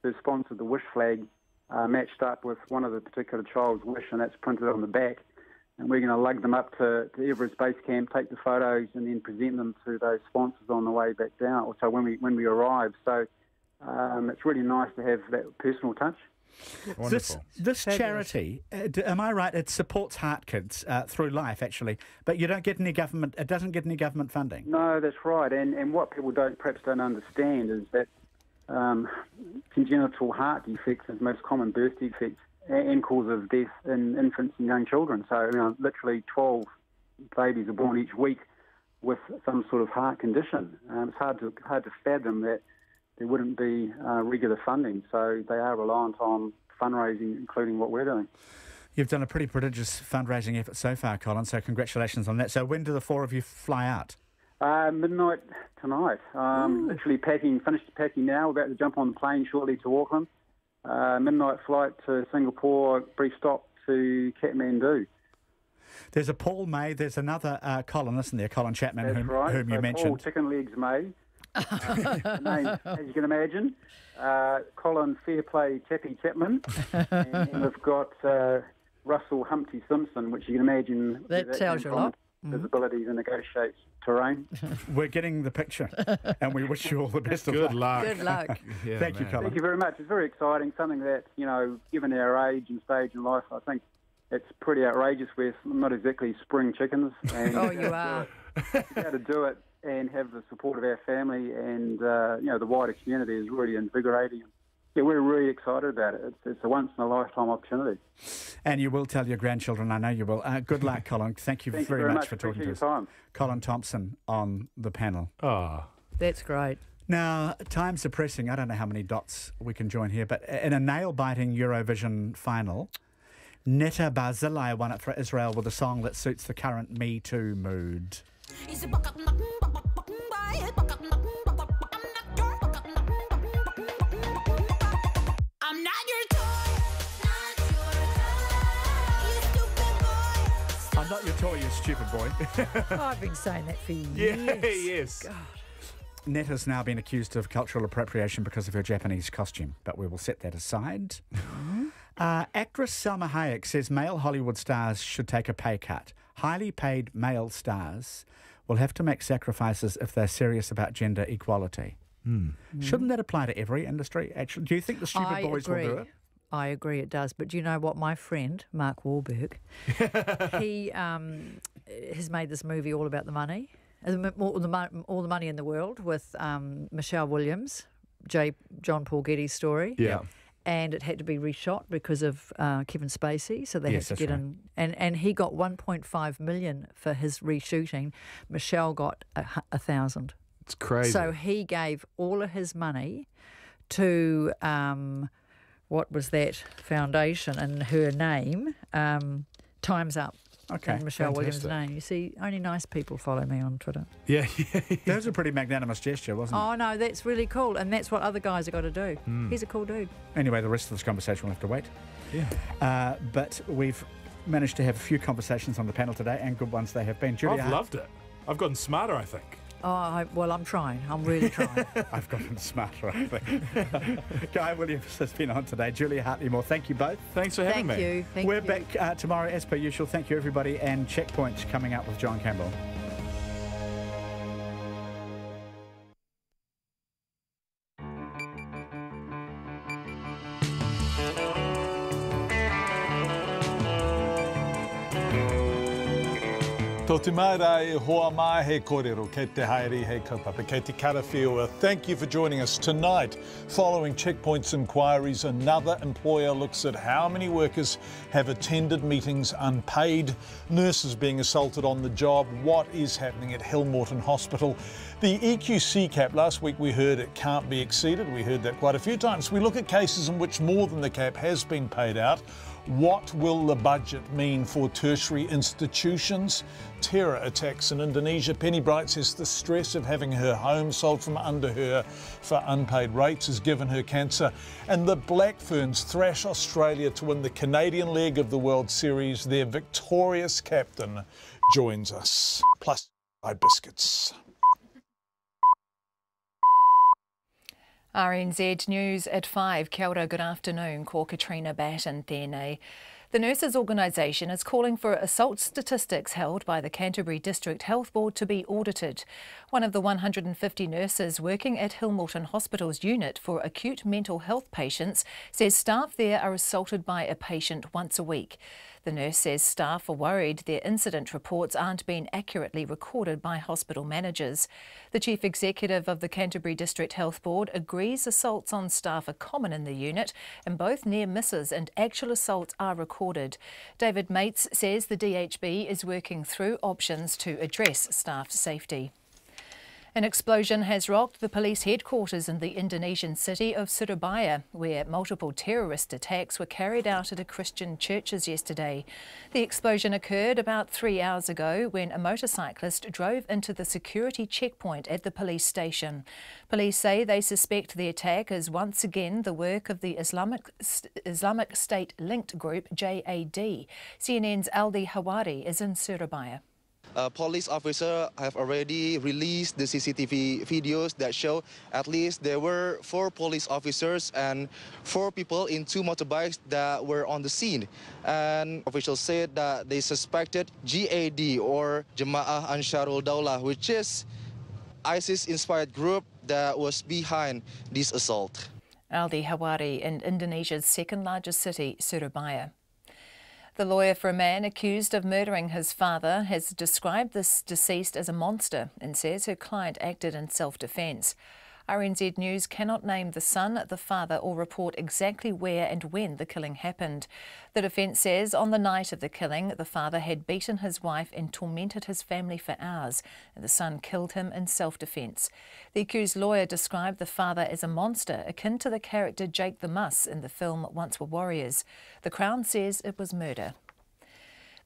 who sponsored the wish flag matched up with one of the particular child's wish, and that's printed on the back. And we're going to lug them up to Everest Base Camp, take the photos, and then present them to those sponsors on the way back down, or so when we arrive. So it's really nice to have that personal touch. Wonderful. This charity, am I right, it supports Heart Kids through life, actually, but you don't get any government, it doesn't get any government funding? No, that's right. And what people perhaps don't understand is that congenital heart defects is the most common birth defect and cause of death in infants and young children. So literally 12 babies are born each week with some sort of heart condition. It's hard to fathom that there wouldn't be regular funding, so they are reliant on fundraising, including what we're doing. You've done a pretty prodigious fundraising effort so far, Colin, so congratulations on that. So when do the four of you fly out? Midnight tonight. Literally finished packing now, about to jump on the plane shortly to Auckland. Midnight flight to Singapore, brief stop to Kathmandu. There's a Paul May, there's another Colin, isn't there, Colin Chapman, whom you mentioned. Paul Chicken Legs May. Name, as you can imagine, Colin Fairplay Chappie Chapman, and we've got Russell Humpty Simpson, which you can imagine that tells you a lot. His ability to negotiate terrain. We're getting the picture, and we wish you all the best of Good luck. Good luck. Yeah, Thank you, Colin. Thank you very much. It's very exciting, something that, given our age and stage in life, I think it's pretty outrageous. We're not exactly spring chickens. And Oh, you are. To be able to do it and have the support of our family and the wider community is really invigorating. Yeah, we're really excited about it. It's a once-in-a-lifetime opportunity. And you will tell your grandchildren, I know you will. Good luck, Colin. Thank you very much for talking to us. Time. Colin Thompson on the panel. Oh, That's great. Now, times are pressing. I don't know how many dots we can join here, but in a nail-biting Eurovision final, Netta Barzilai won it for Israel with a song that suits the current Me Too mood. I'm not your toy, you stupid boy. I've been saying that for years. yeah, yes. God. Netta's now been accused of cultural appropriation because of her Japanese costume, but we will set that aside. Actress Salma Hayek says male Hollywood stars should take a pay cut. Highly paid male stars will have to make sacrifices if they're serious about gender equality. Shouldn't that apply to every industry, actually? Do you think the stupid boys will do it? I agree it does. But do you know what? My friend, Mark Wahlberg, he has made this movie all about the money, all the money in the world with Michelle Williams, John Paul Getty's story. Yeah. And it had to be reshot because of Kevin Spacey, so they had to get in. And he got 1.5 million for his reshooting. Michelle got 1,000. It's crazy. So he gave all of his money to what was that foundation in her name? Time's Up. Okay, in Michelle fantastic. Williams' name. You see, only nice people follow me on Twitter. Yeah. That was a pretty magnanimous gesture, wasn't it? Oh, no, that's really cool. And that's what other guys have got to do. He's a cool dude. Anyway, the rest of this conversation will have to wait. Yeah. But we've managed to have a few conversations on the panel today, and good ones they have been. Julia, I've loved it. I've gotten smarter, I think. Oh, well, I'm trying. I'm really trying. I've gotten smarter, I think. Guy Williams has been on today. Julia Hartley-Moore, thank you both. Thanks for having me. Thank you. Thank We're you. back tomorrow as per usual. Thank you, everybody. And Checkpoints coming up with John Campbell. Tō te maira e hoa mai he kōrero, kei te haere he kaupapa, kei te karawhiua. Thank you for joining us tonight. Following Checkpoint's inquiries, another employer looks at how many workers have attended meetings unpaid, nurses being assaulted on the job, what is happening at Hill Morton Hospital. The EQC cap, last week we heard it can't be exceeded. We heard that quite a few times. We look at cases in which more than the cap has been paid out. What will the budget mean for tertiary institutions? Terror attacks in Indonesia. Penny Bright says the stress of having her home sold from under her for unpaid rates has given her cancer. And the Black Ferns thrash Australia to win the Canadian leg of the World Series. Their victorious captain joins us. Plus, biscuits. RNZ News at 5. Kia ora, good afternoon. Ko Katrina Batten tēnei. The Nurses Organisation is calling for assault statistics held by the Canterbury District Health Board to be audited. One of the 150 nurses working at Hillmorton Hospital's unit for acute mental health patients says staff there are assaulted by a patient once a week. The nurse says staff are worried their incident reports aren't being accurately recorded by hospital managers. The Chief Executive of the Canterbury District Health Board agrees assaults on staff are common in the unit and both near misses and actual assaults are recorded. David Mates says the DHB is working through options to address staff safety. An explosion has rocked the police headquarters in the Indonesian city of Surabaya, where multiple terrorist attacks were carried out at a Christian churches yesterday. The explosion occurred about 3 hours ago when a motorcyclist drove into the security checkpoint at the police station. Police say they suspect the attack is once again the work of the Islamic State-linked group JAD. CNN's Aldi Hawari is in Surabaya. Police officers have already released the CCTV videos that show at least there were 4 police officers and 4 people in 2 motorbikes that were on the scene. And officials said that they suspected JAD or Jemaah Ansharul Daulah, which is ISIS-inspired group that was behind this assault. Aldi Hawari in Indonesia's second largest city, Surabaya. The lawyer for a man accused of murdering his father has described this deceased as a monster and says her client acted in self-defence. RNZ News cannot name the son, the father or report exactly where and when the killing happened. The defence says on the night of the killing, the father had beaten his wife and tormented his family for hours, and the son killed him in self-defence. The accused lawyer described the father as a monster akin to the character Jake the Muss in the film Once Were Warriors. The Crown says it was murder.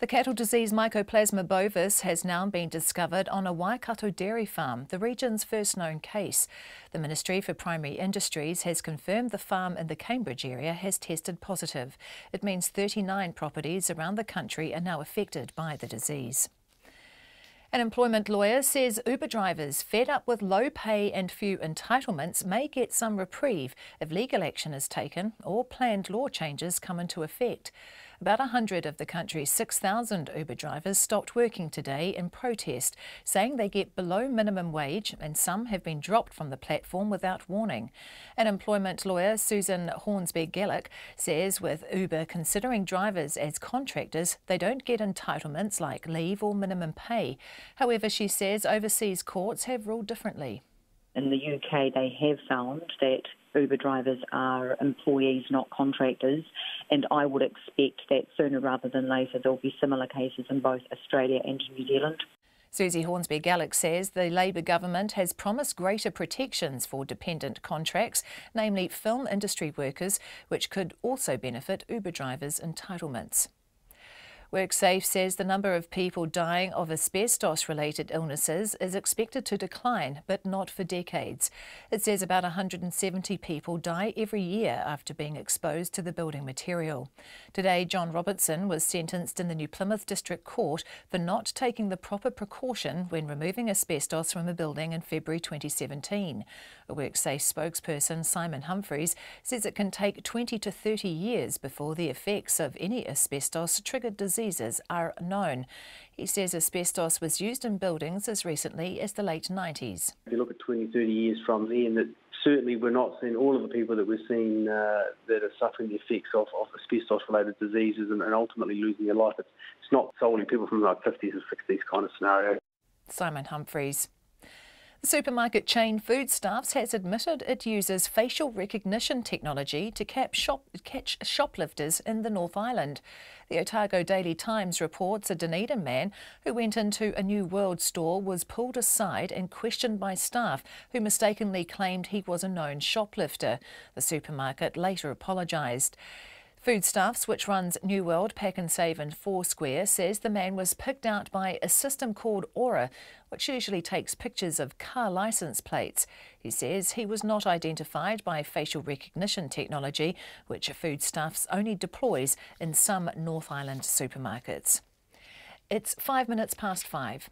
The cattle disease Mycoplasma bovis has now been discovered on a Waikato dairy farm, the region's first known case. The Ministry for Primary Industries has confirmed the farm in the Cambridge area has tested positive. It means 39 properties around the country are now affected by the disease. An employment lawyer says Uber drivers fed up with low pay and few entitlements may get some reprieve if legal action is taken or planned law changes come into effect. About 100 of the country's 6,000 Uber drivers stopped working today in protest, saying they get below minimum wage and some have been dropped from the platform without warning. An employment lawyer, Susan Hornsby-Gellick, says with Uber considering drivers as contractors, they don't get entitlements like leave or minimum pay. However, she says overseas courts have ruled differently. In the UK, they have found that Uber drivers are employees, not contractors, and I would expect that sooner rather than later there will be similar cases in both Australia and New Zealand. Susie Hornsby-Gellick says the Labour government has promised greater protections for dependent contracts, namely film industry workers, which could also benefit Uber drivers' entitlements. WorkSafe says the number of people dying of asbestos-related illnesses is expected to decline, but not for decades. It says about 170 people die every year after being exposed to the building material. Today, John Robertson was sentenced in the New Plymouth District Court for not taking the proper precaution when removing asbestos from a building in February 2017. A WorkSafe spokesperson, Simon Humphreys, says it can take 20 to 30 years before the effects of any asbestos-triggered diseases are known. He says asbestos was used in buildings as recently as the late 90s. If you look at 20, 30 years from then, that certainly we're not seeing all of the people that we're seeing that are suffering the effects of asbestos-related diseases and ultimately losing their life. It's not solely people from like 50s or 60s kind of scenario. Simon Humphreys. The supermarket chain Foodstuffs has admitted it uses facial recognition technology to catch shoplifters in the North Island. The Otago Daily Times reports a Dunedin man who went into a New World store was pulled aside and questioned by staff who mistakenly claimed he was a known shoplifter. The supermarket later apologised. Foodstuffs, which runs New World, Pack and Save and Foursquare, says the man was picked out by a system called Aura, which usually takes pictures of car licence plates. He says he was not identified by facial recognition technology, which Foodstuffs only deploys in some North Island supermarkets. It's 5 minutes past 5.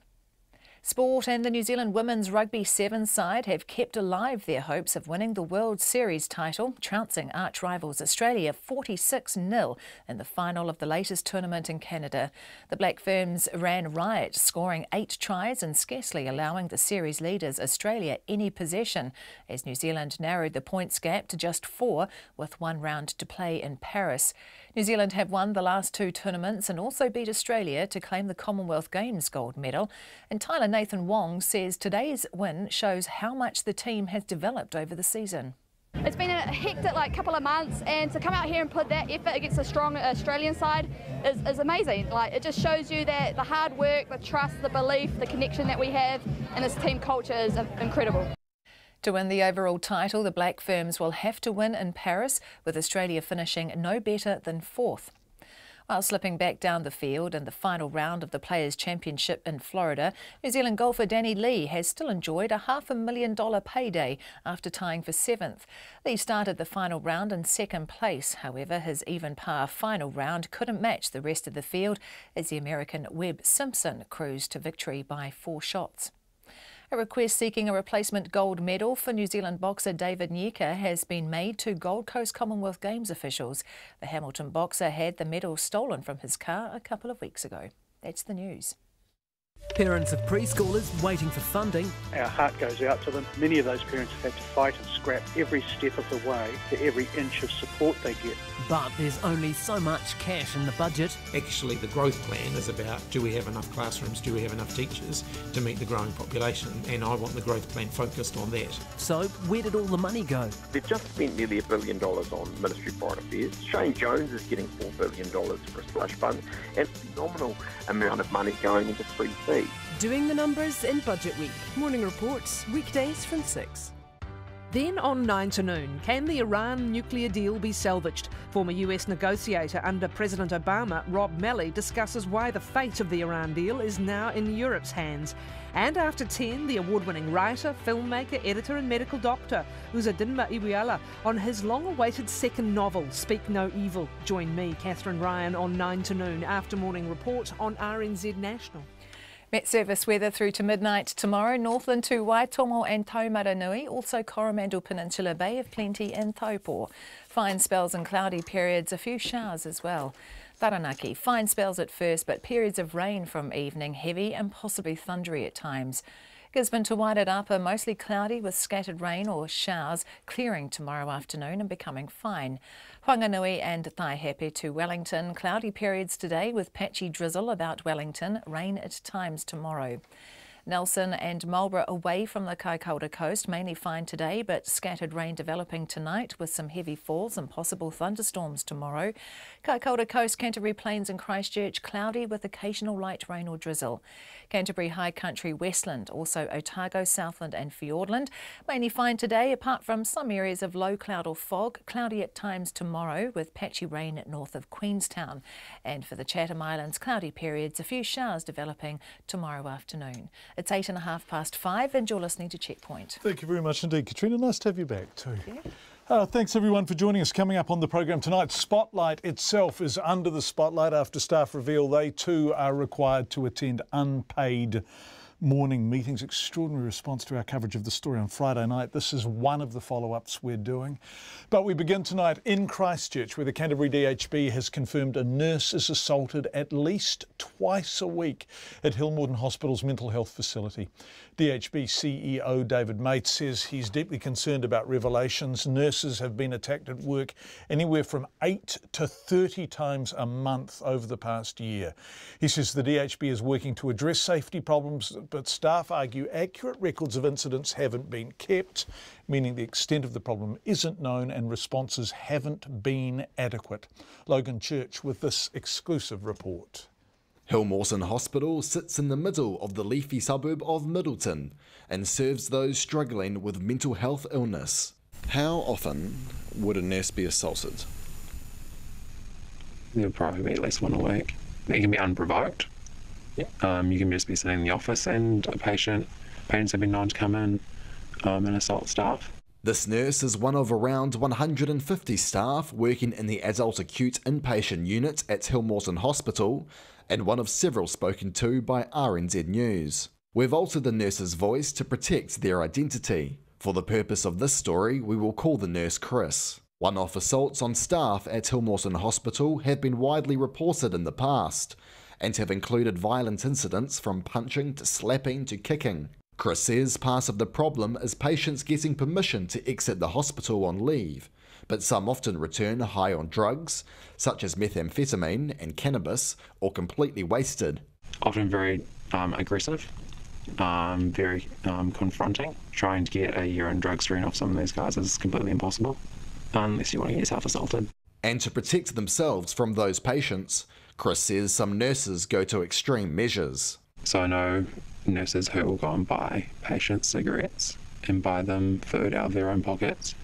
Sport and the New Zealand women's rugby sevens side have kept alive their hopes of winning the World Series title, trouncing arch rivals Australia 46-0 in the final of the latest tournament in Canada. The Black Ferns ran riot, scoring 8 tries and scarcely allowing the series leaders Australia any possession, as New Zealand narrowed the points gap to just 4 with 1 round to play in Paris. New Zealand have won the last 2 tournaments and also beat Australia to claim the Commonwealth Games gold medal. And Tyler Nathan Wong says today's win shows how much the team has developed over the season. It's been a hectic couple of months, and to come out here and put that effort against a strong Australian side is amazing. It just shows you that the hard work, the trust, the belief, the connection that we have in this team culture is incredible. To win the overall title, the Black Ferns will have to win in Paris, with Australia finishing no better than 4th. While slipping back down the field in the final round of the Players' Championship in Florida, New Zealand golfer Danny Lee has still enjoyed a $500,000 payday after tying for 7th. Lee started the final round in 2nd place. However, his even par final round couldn't match the rest of the field as the American Webb Simpson cruised to victory by 4 shots. A request seeking a replacement gold medal for New Zealand boxer David Nyeka has been made to Gold Coast Commonwealth Games officials. The Hamilton boxer had the medal stolen from his car a couple of weeks ago. That's the news. Parents of preschoolers waiting for funding. Our heart goes out to them. Many of those parents have had to fight and scrap every step of the way for every inch of support they get. But there's only so much cash in the budget. Actually, the growth plan is about, do we have enough classrooms, do we have enough teachers to meet the growing population? And I want the growth plan focused on that. So where did all the money go? They've just spent nearly $1 billion on Ministry of Foreign Affairs. Shane Jones is getting $4 billion for a slush fund, and a phenomenal amount of money going into free feed. Doing the numbers in Budget Week. Morning reports, weekdays from 6. Then on 9 to noon, can the Iran nuclear deal be salvaged? Former US negotiator under President Obama, Rob Malley, discusses why the fate of the Iran deal is now in Europe's hands. And after 10, the award-winning writer, filmmaker, editor and medical doctor, Uzodinma Iweala, on his long-awaited second novel, Speak No Evil. Join me, Catherine Ryan, on 9 to noon, after morning report on RNZ National. Met Service weather through to midnight tomorrow. Northland to Waitomo and Taumaranui. Also Coromandel Peninsula, Bay of Plenty and Taupo. Fine spells and cloudy periods. A few showers as well. Taranaki, fine spells at first, but periods of rain from evening, heavy and possibly thundery at times. Gisborne to Wairarapa, mostly cloudy with scattered rain or showers, clearing tomorrow afternoon and becoming fine. Whanganui and Taihape to Wellington, cloudy periods today with patchy drizzle about Wellington, rain at times tomorrow. Nelson and Marlborough away from the Kaikoura coast, mainly fine today, but scattered rain developing tonight with some heavy falls and possible thunderstorms tomorrow. Kaikoura coast, Canterbury Plains and Christchurch, cloudy with occasional light rain or drizzle. Canterbury High Country, Westland, also Otago, Southland and Fiordland, mainly fine today apart from some areas of low cloud or fog, cloudy at times tomorrow with patchy rain north of Queenstown. And for the Chatham Islands, cloudy periods, a few showers developing tomorrow afternoon. It's 5:08 and you're listening to Checkpoint. Thank you very much indeed, Katrina. Nice to have you back too. Thanks everyone for joining us. Coming up on the program tonight, Spotlight itself is under the spotlight after staff reveal they too are required to attend unpaid morning meetings. Extraordinary response to our coverage of the story on Friday night. This is one of the follow-ups we're doing. But we begin tonight in Christchurch, where the Canterbury DHB has confirmed a nurse is assaulted at least twice a week at Hillmorden Hospital's mental health facility. DHB CEO David Mates says he's deeply concerned about revelations. Nurses have been attacked at work anywhere from 8 to 30 times a month over the past year. He says the DHB is working to address safety problems, but staff argue accurate records of incidents haven't been kept, meaning the extent of the problem isn't known and responses haven't been adequate. Logan Church with this exclusive report. Hillmorden Hospital sits in the middle of the leafy suburb of Middleton and serves those struggling with mental health illness. How often would a nurse be assaulted? There would probably be at least one a week. It can be unprovoked. You can just be sitting in the office and patients have been known to come in and assault staff. This nurse is one of around 150 staff working in the adult acute inpatient unit at Hillmorden Hospital and one of several spoken to by RNZ News. We've altered the nurse's voice to protect their identity. For the purpose of this story, we will call the nurse Chris. One-off assaults on staff at Hill Mawson Hospital have been widely reported in the past and have included violent incidents from punching to slapping to kicking. Chris says part of the problem is patients getting permission to exit the hospital on leave, but some often return high on drugs, such as methamphetamine and cannabis, or completely wasted. Often very aggressive, very confronting. Trying to get a urine drug screen off some of these guys is completely impossible, unless you want to get yourself assaulted. And to protect themselves from those patients, Chris says some nurses go to extreme measures. So I know nurses who will go and buy patients cigarettes and buy them food out of their own pockets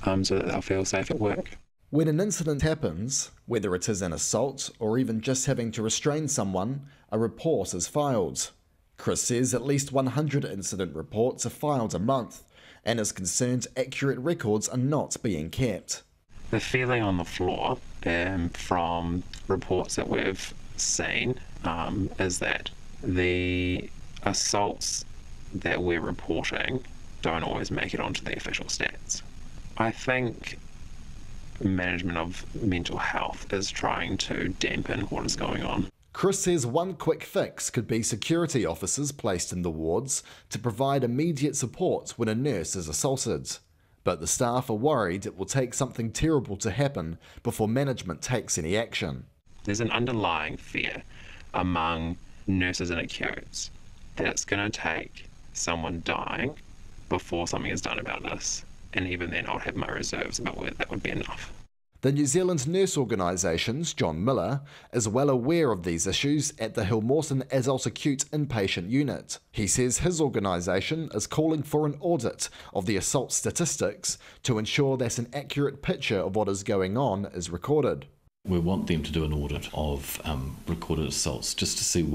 so that they'll feel safe at work. When an incident happens, whether it is an assault or even just having to restrain someone, a report is filed. Chris says at least 100 incident reports are filed a month and is concerned accurate records are not being kept. The feeling on the floor from reports that we've seen is that the assaults that we're reporting don't always make it onto the official stats. I think management of mental health is trying to dampen what is going on. Chris says one quick fix could be security officers placed in the wards to provide immediate support when a nurse is assaulted. But the staff are worried it will take something terrible to happen before management takes any action. There's an underlying fear among nurses and acutes that it's going to take someone dying before something is done about this. And even then, I would have my reserves about whether that would be enough. The New Zealand Nurse Organisation's John Miller is well aware of these issues at the Hill Mawson Adult Acute Inpatient Unit. He says his organisation is calling for an audit of the assault statistics to ensure that an accurate picture of what is going on is recorded. We want them to do an audit of recorded assaults just to see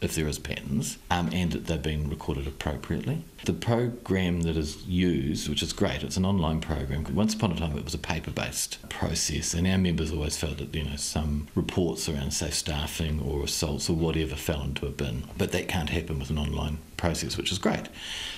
if there is patterns and that they've been recorded appropriately. The program that is used, which is great, it's an online program. Once upon a time it was a paper-based process, and our members always felt that some reports around safe staffing or assaults or whatever fell into a bin, but that can't happen with an online process, which is great.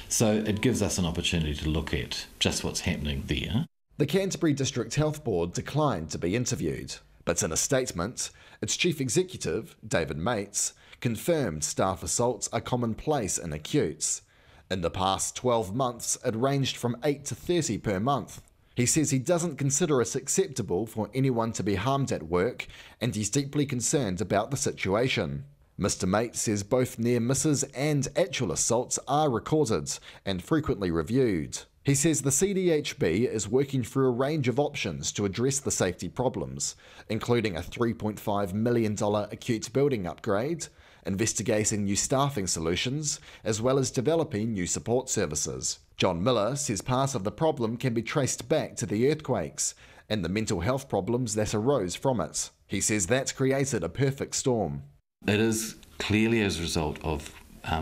So it gives us an opportunity to look at just what's happening there. The Canterbury District Health Board declined to be interviewed, but in a statement, its chief executive, David Mates, confirmed staff assaults are commonplace in acutes. In the past 12 months, it ranged from 8 to 30 per month. He says he doesn't consider it acceptable for anyone to be harmed at work, and he's deeply concerned about the situation. Mr. Mates says both near misses and actual assaults are recorded and frequently reviewed. He says the CDHB is working through a range of options to address the safety problems, including a $3.5 million acute building upgrade, investigating new staffing solutions, as well as developing new support services. John Miller says part of the problem can be traced back to the earthquakes and the mental health problems that arose from it. He says that's created a perfect storm. It is clearly as a result of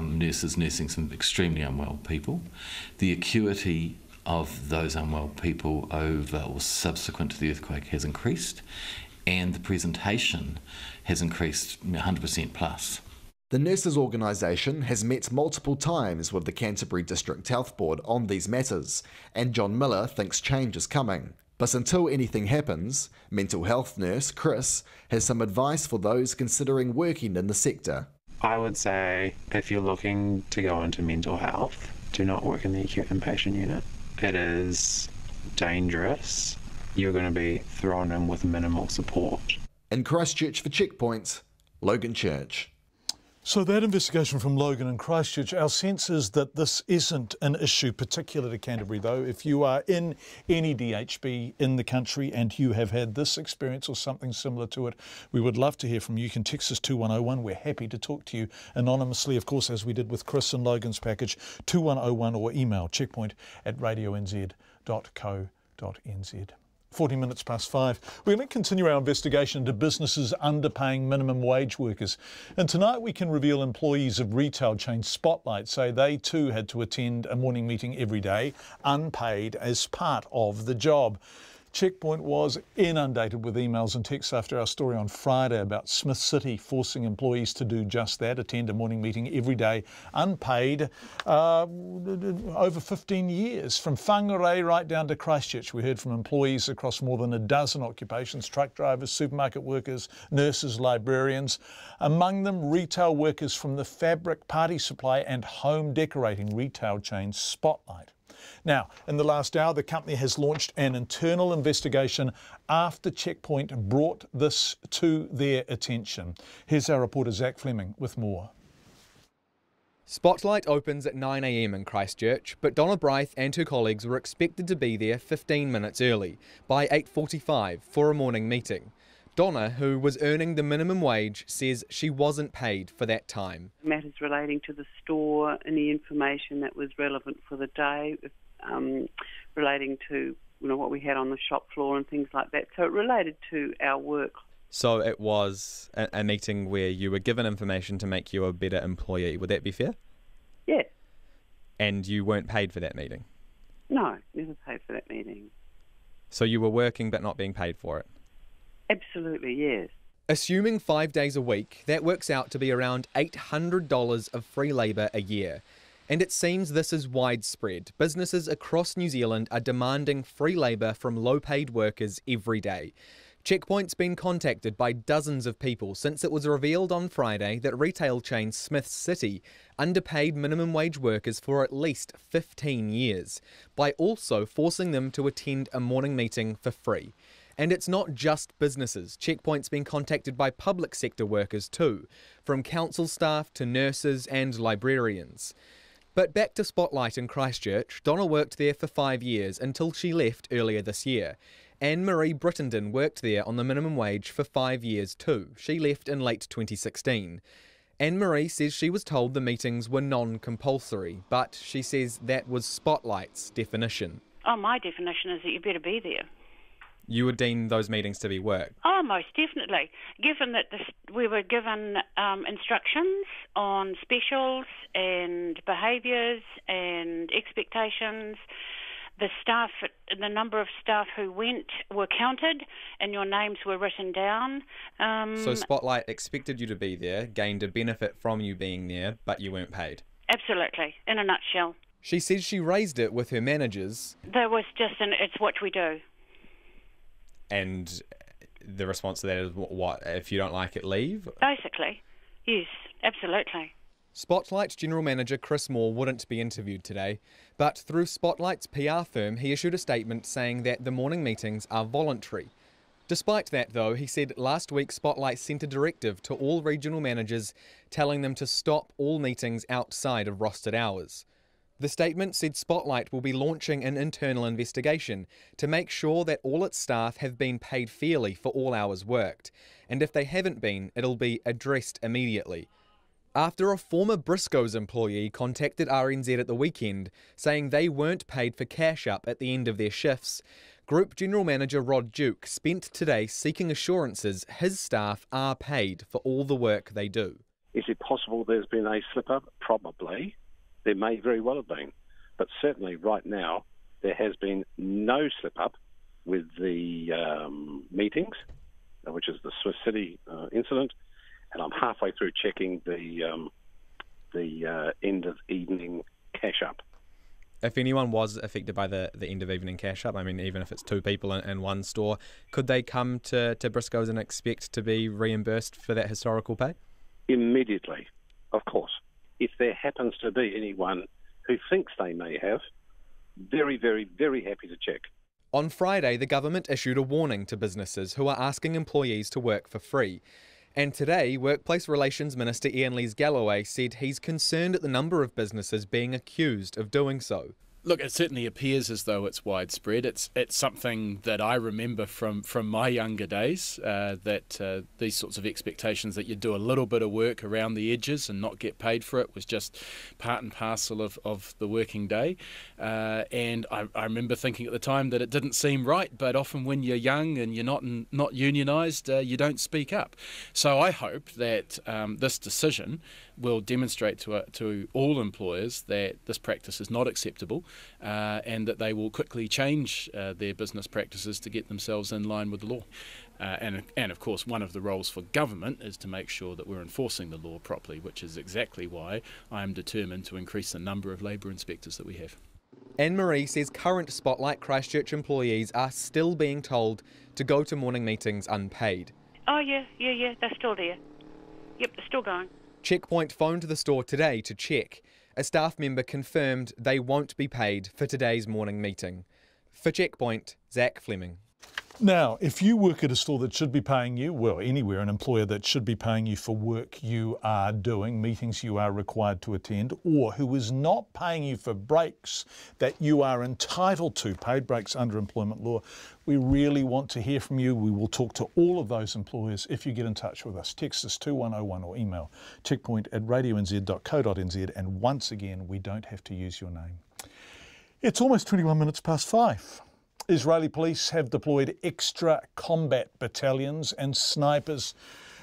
nurses nursing some extremely unwell people. The acuity of those unwell people over or subsequent to the earthquake has increased, and the presentation has increased 100% plus. The Nurses Organisation has met multiple times with the Canterbury District Health Board on these matters, and John Miller thinks change is coming. But until anything happens, mental health nurse Chris has some advice for those considering working in the sector. I would say if you're looking to go into mental health, do not work in the acute inpatient unit. It is dangerous. You're going to be thrown in with minimal support. In Christchurch for Checkpoint, Logan Church. So that investigation from Logan and Christchurch, our sense is that this isn't an issue particular to Canterbury, though. If you are in any DHB in the country and you have had this experience or something similar to it, we would love to hear from you. You can text us 2101. We're happy to talk to you anonymously, of course, as we did with Chris and Logan's package, 2101, or email checkpoint@radionz.co.nz. 40 minutes past 5. We're going to continue our investigation into businesses underpaying minimum wage workers. And tonight we can reveal employees of retail chain Spotlight say they too had to attend a morning meeting every day, unpaid, as part of the job. Checkpoint was inundated with emails and texts after our story on Friday about Smith City forcing employees to do just that, attend a morning meeting every day, unpaid, over 15 years. From Whangarei right down to Christchurch, we heard from employees across more than a dozen occupations: truck drivers, supermarket workers, nurses, librarians. Among them, retail workers from the fabric, party supply and home decorating retail chain Spotlight. Now, in the last hour, the company has launched an internal investigation after Checkpoint brought this to their attention. Here's our reporter Zach Fleming with more. Spotlight opens at 9 a.m. in Christchurch, but Donna Bryth and her colleagues were expected to be there 15 minutes early, by 8:45, for a morning meeting. Donna, who was earning the minimum wage, says she wasn't paid for that time. Matters relating to the store, any information that was relevant for the day, relating to what we had on the shop floor and things like that. So it related to our work. So it was a meeting where you were given information to make you a better employee. Would that be fair? Yeah. And you weren't paid for that meeting? No, never paid for that meeting. So you were working but not being paid for it? Absolutely, yes. Assuming 5 days a week, that works out to be around $800 of free labour a year. And it seems this is widespread. Businesses across New Zealand are demanding free labour from low-paid workers every day. Checkpoint's been contacted by dozens of people since it was revealed on Friday that retail chain Smith City underpaid minimum wage workers for at least 15 years, by also forcing them to attend a morning meeting for free. And it's not just businesses. Checkpoint's been contacted by public sector workers too, from council staff to nurses and librarians. But back to Spotlight in Christchurch, Donna worked there for 5 years until she left earlier this year. Anne-Marie Brittenden worked there on the minimum wage for 5 years too. She left in late 2016. Anne-Marie says she was told the meetings were non-compulsory, but she says that was Spotlight's definition. Oh, my definition is that you better be there. You would deem those meetings to be work? Oh, most definitely. Given that we were given instructions on specials and behaviours and expectations, the number of staff who went were counted and your names were written down. So Spotlight expected you to be there, gained a benefit from you being there, but you weren't paid? Absolutely, in a nutshell. She says she raised it with her managers. There was just it's what we do. And the response to that is, what, if you don't like it, leave? Basically, yes, absolutely. Spotlight's General Manager Chris Moore wouldn't be interviewed today, but through Spotlight's PR firm, he issued a statement saying that the morning meetings are voluntary. Despite that, though, he said last week Spotlight sent a directive to all regional managers telling them to stop all meetings outside of rostered hours. The statement said Spotlight will be launching an internal investigation to make sure that all its staff have been paid fairly for all hours worked, and if they haven't been, it'll be addressed immediately. After a former Briscoe's employee contacted RNZ at the weekend saying they weren't paid for cash up at the end of their shifts, Group General Manager Rod Duke spent today seeking assurances his staff are paid for all the work they do. Is it possible there's been a slip-up? Probably. There may very well have been. But certainly right now, there has been no slip-up with the meetings, which is the Swiss City incident, and I'm halfway through checking the end of evening cash-up. If anyone was affected by the end of evening cash-up, I mean, even if it's two people in one store, could they come to Briscoe's and expect to be reimbursed for that historical pay? Immediately, of course. If there happens to be anyone who thinks they may have, very, very, very happy to check. On Friday, the government issued a warning to businesses who are asking employees to work for free. And today, Workplace Relations Minister Ian Lees-Galloway said he's concerned at the number of businesses being accused of doing so. Look, it certainly appears as though it's widespread. It's something that I remember from my younger days, that these sorts of expectations that you do a little bit of work around the edges and not get paid for it was just part and parcel of the working day. And I remember thinking at the time that it didn't seem right, but often when you're young and you're not unionised, you don't speak up. So I hope that this decision will demonstrate to all employers that this practice is not acceptable, and that they will quickly change their business practices to get themselves in line with the law. And of course, one of the roles for government is to make sure that we're enforcing the law properly, which is exactly why I am determined to increase the number of labour inspectors that we have. Anne-Marie says current Spotlight Christchurch employees are still being told to go to morning meetings unpaid. Oh, yeah, they're still there. Yep, they're still going. Checkpoint phoned the store today to check. A staff member confirmed they won't be paid for today's morning meeting. For Checkpoint, Zach Fleming. Now, if you work at a store that should be paying you, well, anywhere, an employer that should be paying you for work you are doing, meetings you are required to attend, or who is not paying you for breaks that you are entitled to, paid breaks under employment law, we really want to hear from you. We will talk to all of those employers if you get in touch with us. Text us 2101 or email checkpoint@radionz.co.nz, and once again, we don't have to use your name. It's almost 21 minutes past 5. Israeli police have deployed extra combat battalions and snipers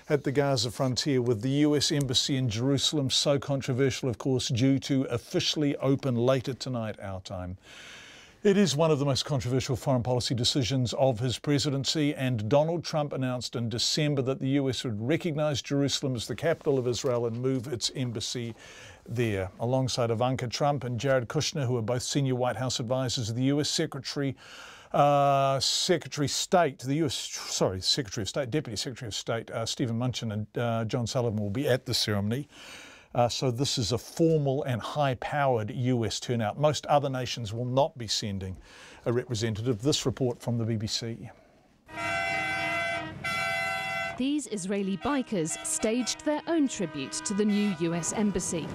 at the Gaza frontier, with the US Embassy in Jerusalem so controversial, of course, due to officially open later tonight, our time. It is one of the most controversial foreign policy decisions of his presidency, and Donald Trump announced in December that the US would recognise Jerusalem as the capital of Israel and move its embassy there. Alongside Ivanka Trump and Jared Kushner, who are both senior White House advisors, the US Secretary of State, Deputy Secretary of State, Stephen Mnuchin and John Sullivan will be at the ceremony. So this is a formal and high-powered US turnout. Most other nations will not be sending a representative. This report from the BBC. These Israeli bikers staged their own tribute to the new US Embassy,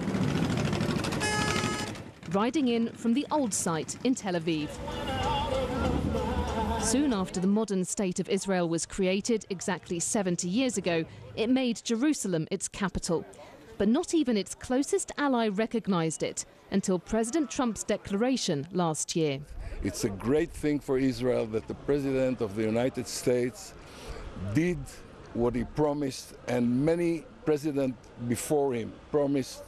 riding in from the old site in Tel Aviv. Soon after the modern state of Israel was created, exactly 70 years ago, it made Jerusalem its capital. But not even its closest ally recognised it until President Trump's declaration last year. It's a great thing for Israel that the President of the United States did what he promised, and many presidents before him promised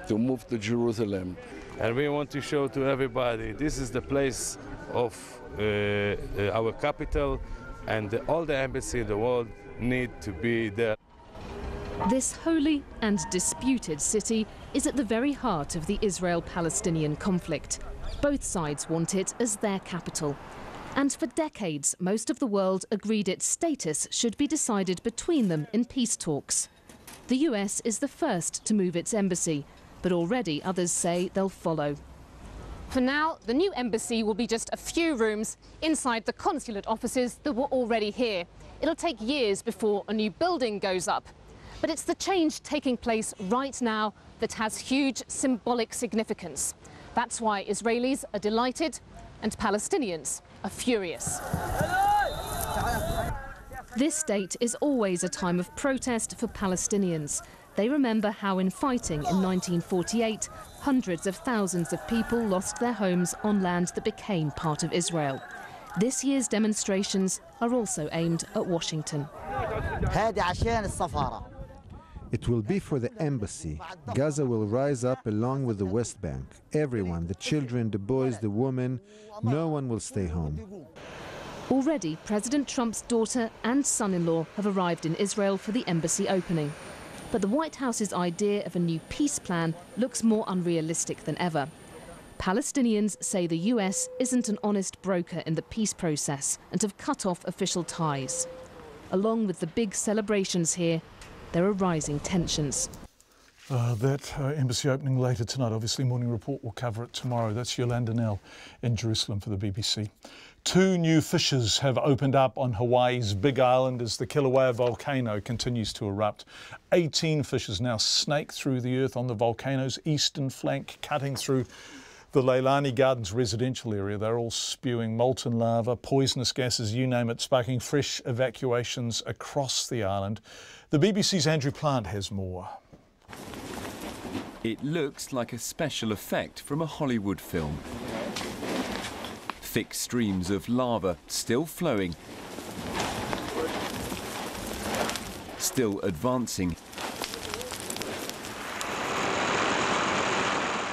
to move to Jerusalem. And we want to show to everybody this is the place of our capital, and all the embassies in the world need to be there. This holy and disputed city is at the very heart of the Israel-Palestinian conflict. Both sides want it as their capital. And for decades, most of the world agreed its status should be decided between them in peace talks. The US is the first to move its embassy, but already others say they'll follow. For now, the new embassy will be just a few rooms inside the consulate offices that were already here. It'll take years before a new building goes up. But it's the change taking place right now that has huge symbolic significance. That's why Israelis are delighted and Palestinians are furious. This date is always a time of protest for Palestinians. They remember how in fighting in 1948, hundreds of thousands of people lost their homes on land that became part of Israel. This year's demonstrations are also aimed at Washington. It will be for the embassy. Gaza will rise up along with the West Bank. Everyone, the children, the boys, the women, no one will stay home. Already, President Trump's daughter and son-in-law have arrived in Israel for the embassy opening. But the White House's idea of a new peace plan looks more unrealistic than ever. Palestinians say the US isn't an honest broker in the peace process and have cut off official ties. Along with the big celebrations here, there are rising tensions. That embassy opening later tonight. Obviously, Morning Report will cover it tomorrow. That's Yolanda Nell in Jerusalem for the BBC. 2 new fissures have opened up on Hawaii's Big Island as the Kilauea volcano continues to erupt. 18 fissures now snake through the earth on the volcano's eastern flank, cutting through the Leilani Gardens residential area. They're all spewing molten lava, poisonous gases, you name it, sparking fresh evacuations across the island. The BBC's Andrew Plant has more. It looks like a special effect from a Hollywood film. Thick streams of lava still flowing, still advancing.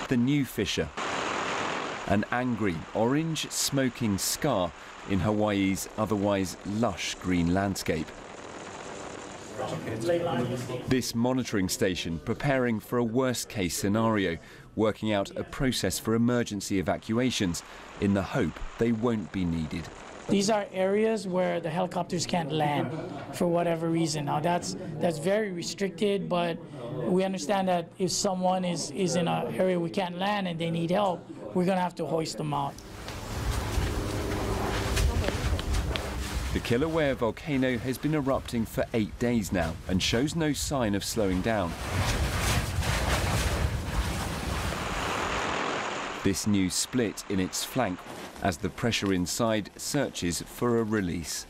The new fissure. an angry, orange, smoking scar in Hawaii's otherwise lush green landscape. This monitoring station preparing for a worst-case scenario, working out a process for emergency evacuations in the hope they won't be needed. These are areas where the helicopters can't land for whatever reason. Now that's very restricted, but we understand that if someone is in an area we can't land and they need help, we're going to have to hoist them out. The Kilauea volcano has been erupting for 8 days now and shows no sign of slowing down. This new split in its flank as the pressure inside searches for a release.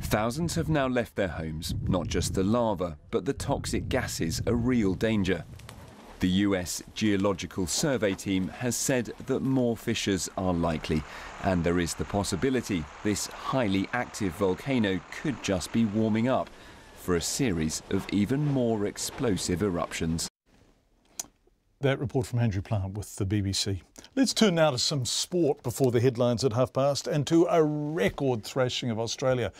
Thousands have now left their homes, not just the lava, but the toxic gases a real danger. The US Geological Survey team has said that more fissures are likely, and there is the possibility this highly active volcano could just be warming up for a series of even more explosive eruptions. That report from Andrew Plant with the BBC. Let's turn now to some sport before the headlines at 1:30 and to a record thrashing of Australia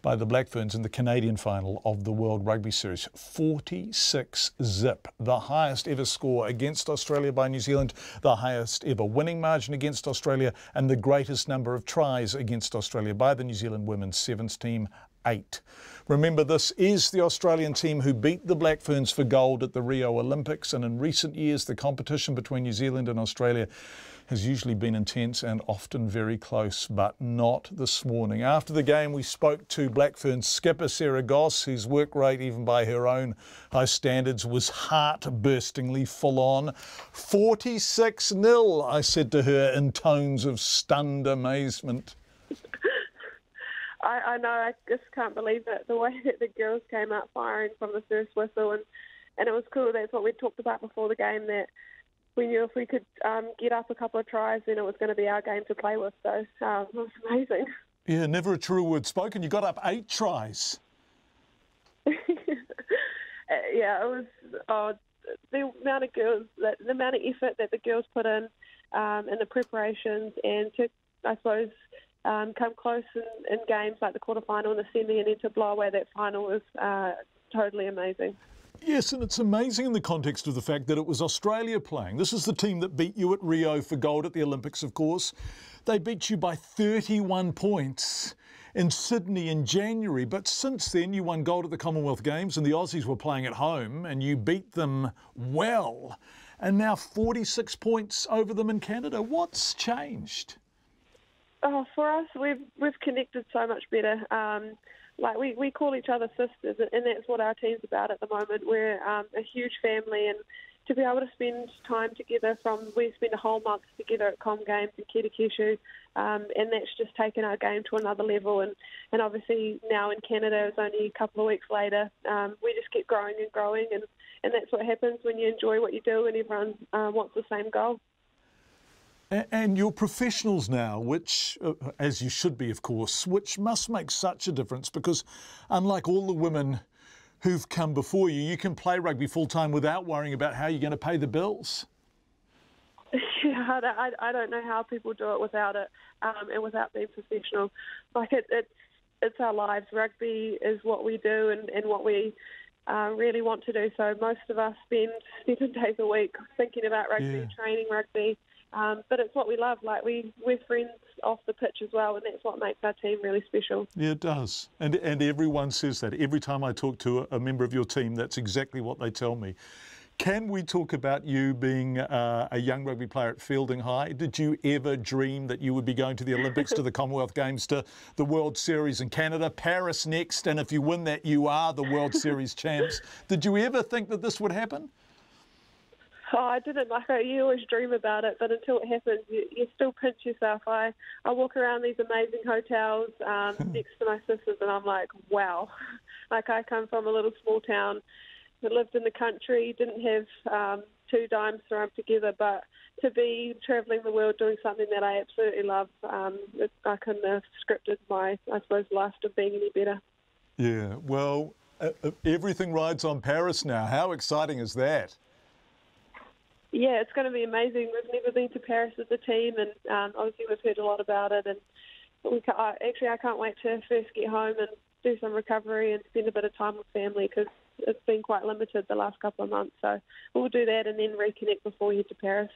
by the Black Ferns in the Canadian final of the World Rugby Series. 46-0, the highest ever score against Australia by New Zealand, the highest ever winning margin against Australia, and the greatest number of tries against Australia by the New Zealand women's sevens team, 8. Remember, this is the Australian team who beat the Black Ferns for gold at the Rio Olympics, and in recent years the competition between New Zealand and Australia has usually been intense and often very close, but not this morning. After the game, we spoke to Black Ferns skipper Sarah Goss, whose work rate, even by her own high standards, was heart-burstingly full on. 46-0, I said to her in tones of stunned amazement. I know, I just can't believe it, the way that the girls came out firing from the first whistle, and it was cool. That's what we talked about before the game, that we knew if we could get up a couple of tries, then it was going to be our game to play with. So it was amazing. Yeah, never a true word spoken. You got up 8 tries. Yeah, it was the amount of girls, the amount of effort that the girls put in the preparations, and to, I suppose, come close in games like the quarterfinal and the semi, and then to blow away that final was totally amazing. Yes, and it's amazing in the context of the fact that it was Australia playing. This is the team that beat you at Rio for gold at the Olympics, of course. They beat you by 31 points in Sydney in January, but since then you won gold at the Commonwealth Games and the Aussies were playing at home and you beat them well, and now 46 points over them in Canada. What's changed? Oh, for us, we've connected so much better. Like we call each other sisters, and that's what our team's about at the moment. We're a huge family, and to be able to spend time together we spend a whole month together at Com Games in Kirikishu, and that's just taken our game to another level. And obviously now in Canada, it's only a couple of weeks later. We just keep growing and growing, and that's what happens when you enjoy what you do and everyone wants the same goal. And you're professionals now, which, as you should be, of course, which must make such a difference because unlike all the women who've come before you, you can play rugby full-time without worrying about how you're going to pay the bills. Yeah, I don't know how people do it without it and without being professional. Like it's our lives. Rugby is what we do and what we really want to do. So most of us spend 7 days a week thinking about rugby, training rugby. But it's what we love. Like we're friends off the pitch as well, and that's what makes our team really special. Yeah, it does. And everyone says that. Every time I talk to a member of your team, that's exactly what they tell me. Can we talk about you being a young rugby player at Fielding High? Did you ever dream that you would be going to the Olympics, to the Commonwealth Games, to the World Series in Canada, Paris next, and if you win that, you are the World Series champs? Did you ever think that this would happen? Oh, I didn't. You always dream about it, but until it happens, you still pinch yourself. I walk around these amazing hotels next to my sisters, and I'm like, wow. Like, I come from a little small town that lived in the country, didn't have 2 dimes thrown together, but to be travelling the world doing something that I absolutely love, I couldn't have scripted my, I suppose, life to being any better. Yeah, well, everything rides on Paris now. How exciting is that? Yeah, it's going to be amazing. We've never been to Paris as a team, and obviously we've heard a lot about it. And I can't wait to first get home and do some recovery and spend a bit of time with family, because it's been quite limited the last couple of months. So we'll do that and then reconnect before we head to Paris.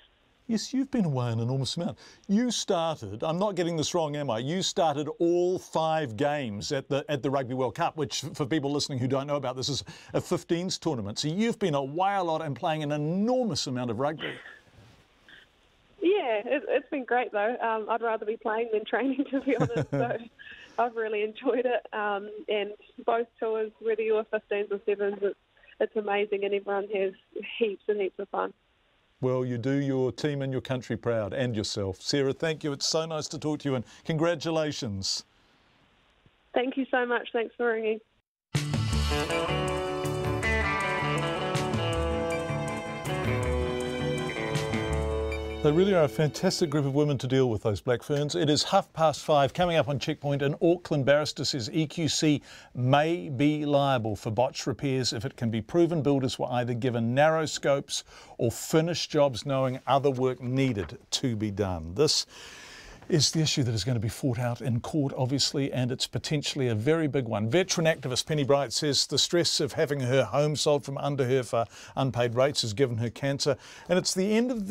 Yes, you've been away an enormous amount. You started, I'm not getting this wrong, am I? You started all 5 games at the Rugby World Cup, which for people listening who don't know about this is a 15s tournament. So you've been away a lot and playing an enormous amount of rugby. Yeah, it's been great though. I'd rather be playing than training, to be honest. So I've really enjoyed it. And both tours, whether you're 15s or 7s, it's amazing, and everyone has heaps and heaps of fun. Well, you do your team and your country proud, and yourself. Sarah, thank you. It's so nice to talk to you, and congratulations. Thank you so much. Thanks for ringing. They really are a fantastic group of women to deal with, those Black Ferns. It is 5:30. Coming up on Checkpoint, an Auckland barrister says EQC may be liable for botched repairs if it can be proven builders were either given narrow scopes or finished jobs knowing other work needed to be done. This is the issue that is going to be fought out in court, obviously, and it's potentially a very big one. Veteran activist Penny Bright says the stress of having her home sold from under her for unpaid rates has given her cancer, and it's the end of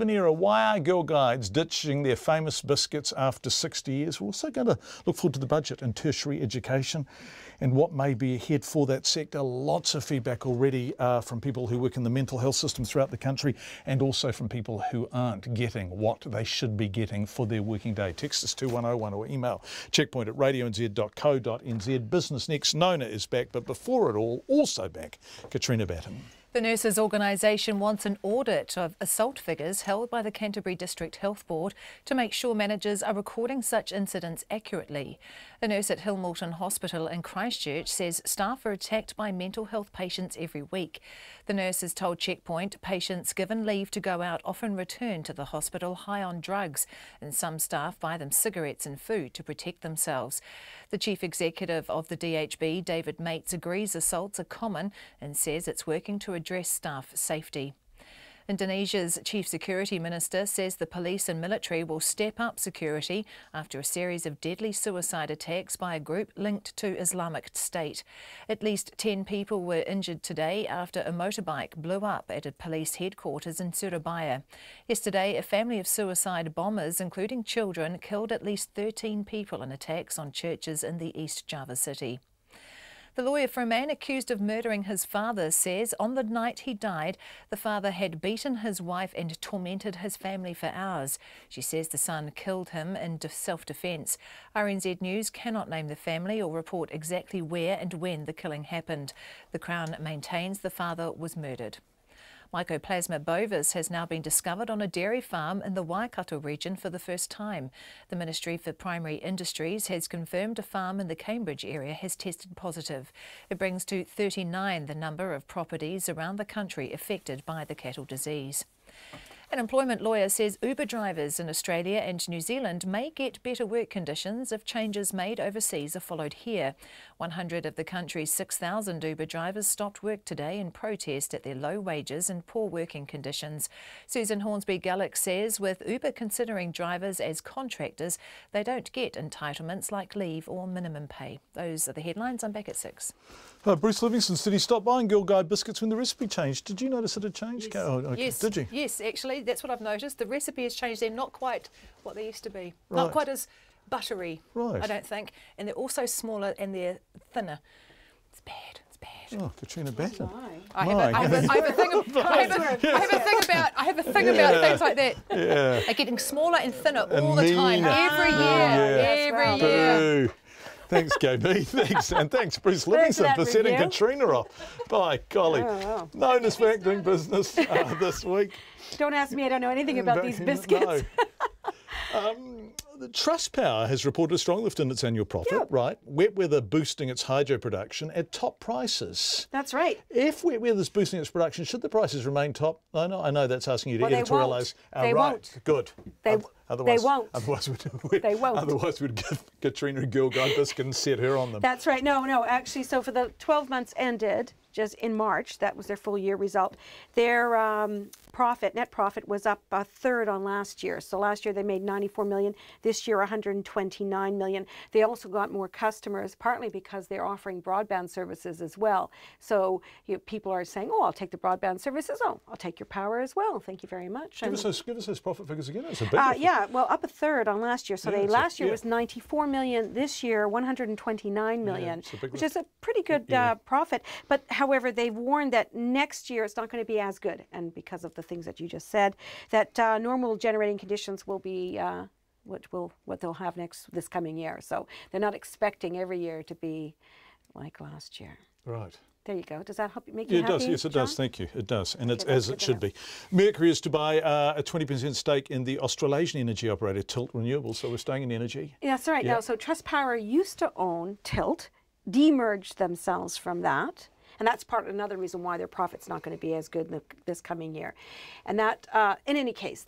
an era. Why are Girl Guides ditching their famous biscuits after 60 years? We're also going to look forward to the budget and tertiary education and what may be ahead for that sector. Lots of feedback already from people who work in the mental health system throughout the country, and also from people who aren't getting what they should be getting for their working day. Text us 2101 or email checkpoint@radionz.co.nz. Business Next. Nona is back, but before it all, also back, Katrina Batten. The nurses' organisation wants an audit of assault figures held by the Canterbury District Health Board to make sure managers are recording such incidents accurately. A nurse at Hillmorton Hospital in Christchurch says staff are attacked by mental health patients every week. The nurses told Checkpoint patients given leave to go out often return to the hospital high on drugs, and some staff buy them cigarettes and food to protect themselves. The chief executive of the DHB, David Mates, agrees assaults are common and says it's working to address staff safety. Indonesia's chief security minister says the police and military will step up security after a series of deadly suicide attacks by a group linked to Islamic State. At least 10 people were injured today after a motorbike blew up at a police headquarters in Surabaya. Yesterday, a family of suicide bombers, including children, killed at least 13 people in attacks on churches in the East Java city. The lawyer for a man accused of murdering his father says on the night he died, the father had beaten his wife and tormented his family for hours. She says the son killed him in self-defence. RNZ News cannot name the family or report exactly where and when the killing happened. The Crown maintains the father was murdered. Mycoplasma bovis has now been discovered on a dairy farm in the Waikato region for the first time. The Ministry for Primary Industries has confirmed a farm in the Cambridge area has tested positive. It brings to 39 the number of properties around the country affected by the cattle disease. An employment lawyer says Uber drivers in Australia and New Zealand may get better work conditions if changes made overseas are followed here. 100 of the country's 6,000 Uber drivers stopped work today in protest at their low wages and poor working conditions. Susan Hornsby-Gallick says with Uber considering drivers as contractors, they don't get entitlements like leave or minimum pay. Those are the headlines. I'm back at 6. Bruce Livingston said he stopped buying Girl Guide biscuits when the recipe changed. Did you notice it had changed? Yes. Oh, okay. Yes. Did you? Yes, actually, that's what I've noticed. The recipe has changed. They're not quite what they used to be. Right. Not quite as buttery, Right. I don't think. And they're also smaller and they're thinner. It's bad. It's bad. Oh, Katrina Batten. I have a thing about things like that. Yeah. They're getting smaller and thinner And all the time. meaner. Every year. Yeah. Every year. Boo. Thanks, KB. Thanks. And thanks, Bruce Livingston, for setting Katrina off. By golly. Oh. Known as back doing business this week. Don't ask me, I don't know anything about these biscuits. No. The Trustpower has reported a strong lift in its annual profit, right? Wet weather boosting its hydro production at top prices. That's right. If wet weather's boosting its production, should the prices remain top? I know that's asking you to editorialise. They won't. Good. They won't. Otherwise, we'd give Katrina a Girl Guide biscuit and set her on them. That's right. No, actually, so for the 12 months ended just in March, that was their full year result, their profit, net profit, was up a third on last year. So last year they made 94 million. This year 129 million. They also got more customers, partly because they're offering broadband services as well. So people are saying, "Oh, I'll take the broadband services. Oh, I'll take your power as well. Thank you very much." Give us those profit figures again. It's a big yeah, well, up a third on last year. So last year was 94 million. This year 129 million, which is a pretty good profit. But however, they've warned that next year it's not going to be as good, and because of the things that you just said, that normal generating conditions will be what they'll have this coming year. So they're not expecting every year to be like last year. Right. There you go. Does that help make you happy? It does. Yes, it John? does. Thank you. It does, and it's as it should be. Mercury is to buy a 20% stake in the Australasian energy operator Tilt Renewables. So we're staying in energy. Yeah, that's right. Now, so Trustpower used to own Tilt, demerged themselves from that. And that's another reason why their profit's not going to be as good this coming year. And that, in any case,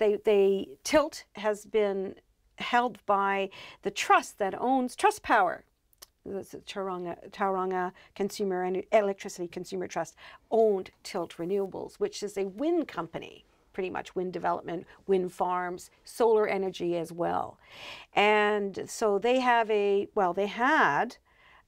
Tilt has been held by the trust that owns Trustpower. The Tauranga Consumer and Electricity Consumer Trust owned Tilt Renewables, which is a wind company, pretty much wind development, wind farms, solar energy as well. And so they had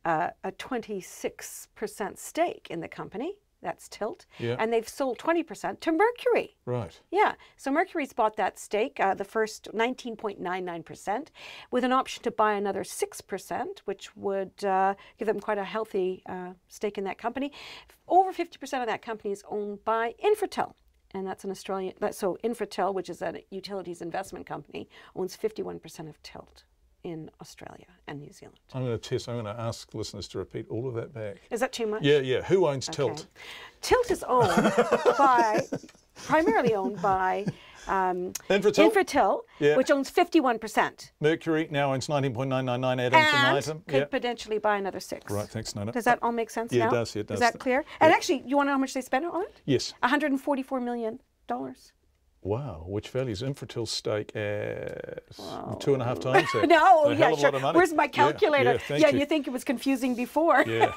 a 26% stake in the company. That's Tilt. Yeah. And they've sold 20% to Mercury. Right. Yeah. So Mercury's bought that stake, the first 19.99%, with an option to buy another 6%, which would give them quite a healthy stake in that company. Over 50% of that company is owned by Infratel. And that's an Australian, so Infratel, which is a utilities investment company, owns 51% of Tilt in Australia and New Zealand. I'm going to ask listeners to repeat all of that back. Is that too much? Yeah. Who owns Tilt? Tilt is owned primarily owned by Infratel, which owns 51%. Mercury now owns 19.999, add-on could potentially buy another 6%. Right, thanks, Nona. Does that all make sense now? Yeah, it does. Is that clear? And actually, you want to know how much they spent on it? Yes. $144 million. Wow, which values Infratel's stake as 2.5 times that? No, yeah, sure. Where's my calculator? You think it was confusing before. Yeah.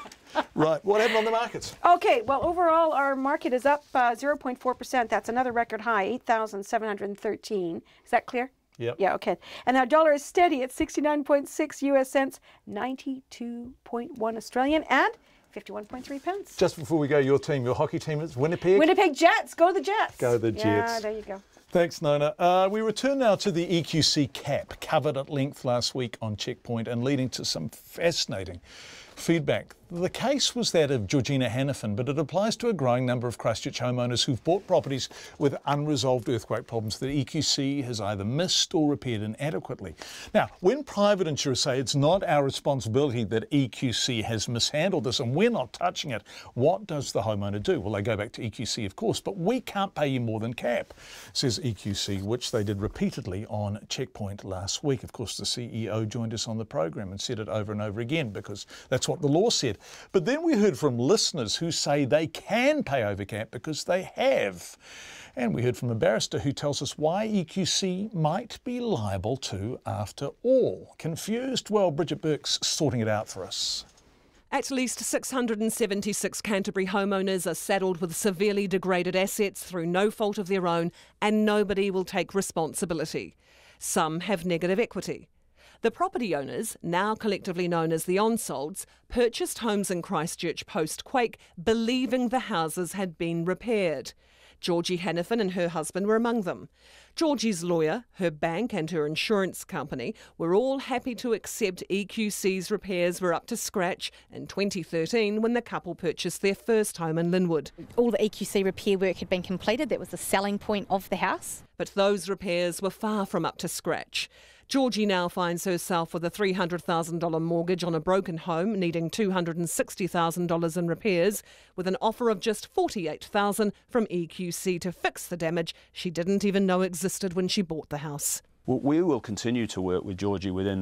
Right, what happened on the markets? Okay, well, overall, our market is up 0.4%. That's another record high, 8,713. Is that clear? Yep. Yeah, okay. And our dollar is steady at 69.6 US cents, 92.1 Australian, and 51.3 pence. Just before we go, your hockey team is Winnipeg? Winnipeg Jets. Go the Jets. Go the Jets. Yeah, there you go. Thanks, Nona. We return now to the EQC cap, covered at length last week on Checkpoint and leading to some fascinating feedback. The case was that of Georgina Hannafin, but it applies to a growing number of Christchurch homeowners who've bought properties with unresolved earthquake problems that EQC has either missed or repaired inadequately. Now, when private insurers say it's not our responsibility that EQC has mishandled this and we're not touching it, what does the homeowner do? Well, they go back to EQC, of course, but we can't pay you more than cap, says EQC, which they did repeatedly on Checkpoint last week. Of course, the CEO joined us on the program and said it over and over again because that's what the law said. But then we heard from listeners who say they can pay over cap because they have. And we heard from a barrister who tells us why EQC might be liable to after all. Confused? Well, Bridget Burke's sorting it out for us. At least 676 Canterbury homeowners are saddled with severely degraded assets through no fault of their own, and nobody will take responsibility. Some have negative equity. The property owners, now collectively known as the Onsolds, purchased homes in Christchurch post-quake, believing the houses had been repaired. Georgie Hannafin and her husband were among them. Georgie's lawyer, her bank and her insurance company were all happy to accept EQC's repairs were up to scratch in 2013 when the couple purchased their first home in Linwood. All the EQC repair work had been completed. That was the selling point of the house. But those repairs were far from up to scratch. Georgie now finds herself with a $300,000 mortgage on a broken home, needing $260,000 in repairs, with an offer of just $48,000 from EQC to fix the damage she didn't even know existed when she bought the house. Well, we will continue to work with Georgie within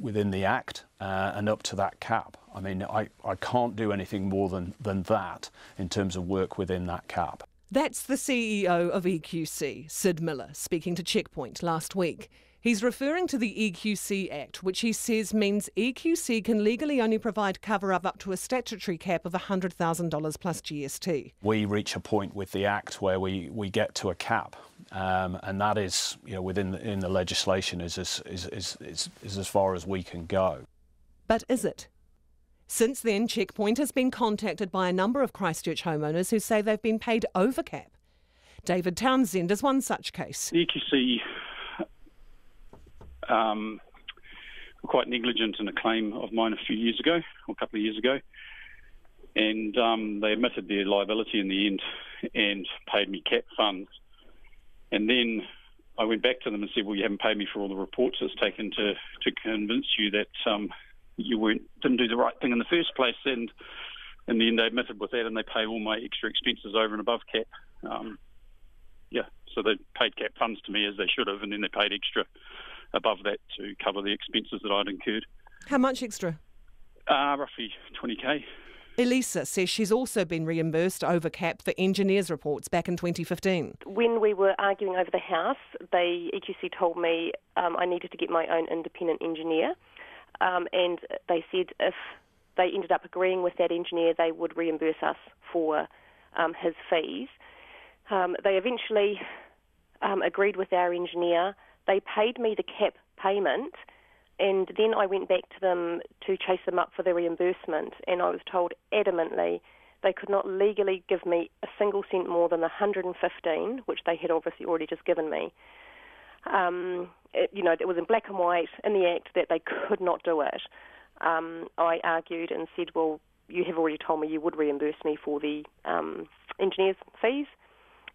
within the Act and up to that cap. I mean, I can't do anything more than that in terms of work within that cap. That's the CEO of EQC, Sid Miller, speaking to Checkpoint last week. He's referring to the EQC Act, which he says means EQC can legally only provide cover of up to a statutory cap of $100,000 plus GST. We reach a point with the Act where we get to a cap, and that is, within the legislation is as far as we can go. But is it? Since then, Checkpoint has been contacted by a number of Christchurch homeowners who say they've been paid over cap. David Townsend is one such case. The EQC were quite negligent in a claim of mine a few years ago, or a couple of years ago, and they admitted their liability in the end and paid me cap funds. And then I went back to them and said, well, you haven't paid me for all the reports it's taken to convince you that you didn't do the right thing in the first place. And in the end, they admitted with that, and they pay all my extra expenses over and above cap. So they paid cap funds to me as they should have, and then they paid extra above that to cover the expenses that I'd incurred. How much extra? Roughly 20k. Elisa says she's also been reimbursed over cap for engineers' reports back in 2015. When we were arguing over the house, EQC told me I needed to get my own independent engineer, and they said if they ended up agreeing with that engineer, they would reimburse us for his fees. They eventually agreed with our engineer. They paid me the cap payment, and then I went back to them to chase them up for the reimbursement, and I was told adamantly they could not legally give me a single cent more than the $115, which they had obviously already just given me. It was in black and white in the Act that they could not do it. I argued and said, well, you have already told me you would reimburse me for the engineer's fees.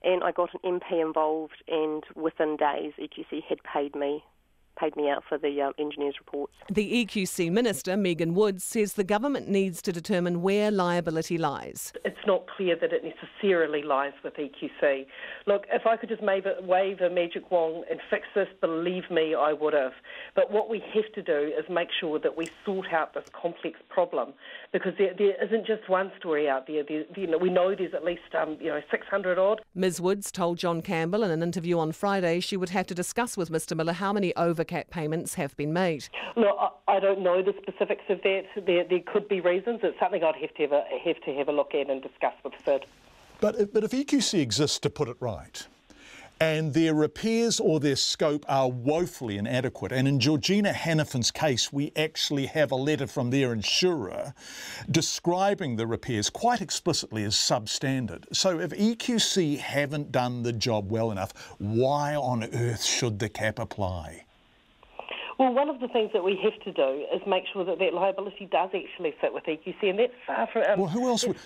And I got an MP involved, and within days, EQC had paid me out for the engineers' reports. The EQC Minister, Megan Woods, says the government needs to determine where liability lies. It's not clear that it necessarily lies with EQC. Look, if I could just wave a magic wand and fix this, believe me, I would have. But what we have to do is make sure that we sort out this complex problem, because there isn't just one story out there. We know there's at least 600 odd. Ms Woods told John Campbell in an interview on Friday she would have to discuss with Mr Miller how many overcap payments have been made. No, I don't know the specifics of that. There could be reasons. It's something I'd have to have a look at and discuss with Sid. But if EQC exists to put it right, and their repairs or their scope are woefully inadequate, and in Georgina Hannafin's case we actually have a letter from their insurer describing the repairs quite explicitly as substandard. So if EQC haven't done the job well enough, why on earth should the cap apply? Well, one of the things that we have to do is make sure that liability does actually sit with EQC, and that's far from... well, who else would...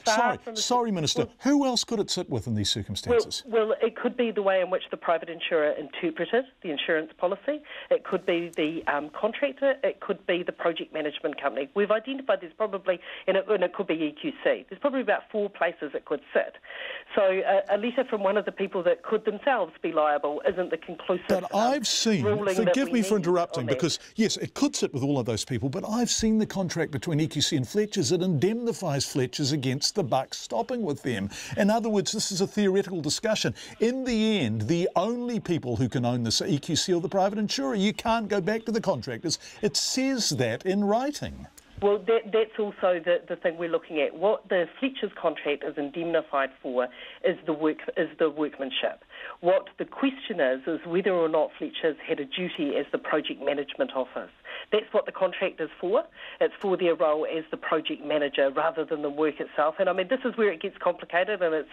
Sorry, Minister, who else could it sit with in these circumstances? Well, it could be the way in which the private insurer interpreted the insurance policy. It could be the contractor. It could be the project management company. We've identified there's probably, and it could be EQC, there's probably about 4 places it could sit. So a letter from one of the people that could themselves be liable isn't the conclusive But I've seen, forgive me for interrupting, because yes, it could sit with all of those people, but I've seen the contract between EQC and Fletcher's. It indemnifies Fletcher's against the buck stopping with them. In other words, this is a theoretical discussion. In the end, the only people who can own this are EQC or the private insurer. You can't go back to the contractors. It says that in writing. Well, that's also the thing we're looking at. What the Fletcher's contract is indemnified for is the workmanship. What the question is whether or not Fletcher's had a duty as the project management office. That's what the contract is for. It's for their role as the project manager rather than the work itself. And I mean, this is where it gets complicated, and it's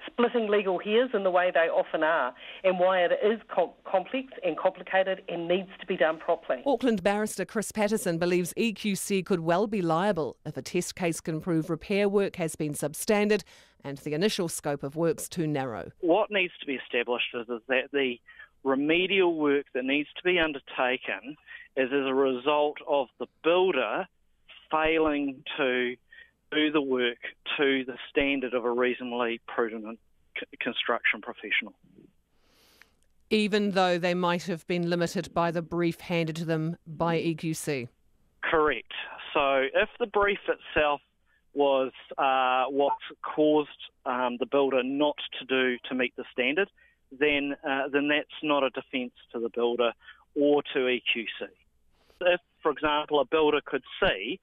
splitting legal hairs in the way they often are, and why it is complex and complicated and needs to be done properly. Auckland barrister Chris Patterson believes EQC could well be liable if a test case can prove repair work has been substandard and the initial scope of work's too narrow. What needs to be established is that the remedial work that needs to be undertaken is as a result of the builder failing to do the work to the standard of a reasonably prudent construction professional. Even though they might have been limited by the brief handed to them by EQC? Correct. So if the brief itself was what caused the builder not to meet the standard, then that's not a defence to the builder or to EQC. If, for example, a builder could see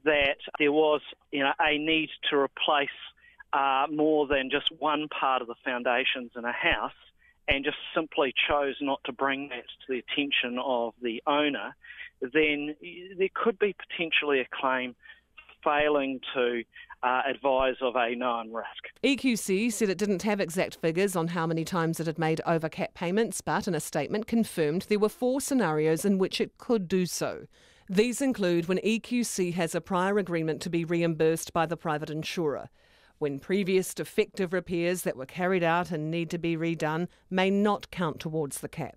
that there was a need to replace more than just one part of the foundations in a house, and just simply chose not to bring that to the attention of the owner, then there could be potentially a claim failing to advise of a known risk. EQC said it didn't have exact figures on how many times it had made over-cap payments, but in a statement confirmed there were 4 scenarios in which it could do so. These include when EQC has a prior agreement to be reimbursed by the private insurer, when previous defective repairs that were carried out and need to be redone may not count towards the cap,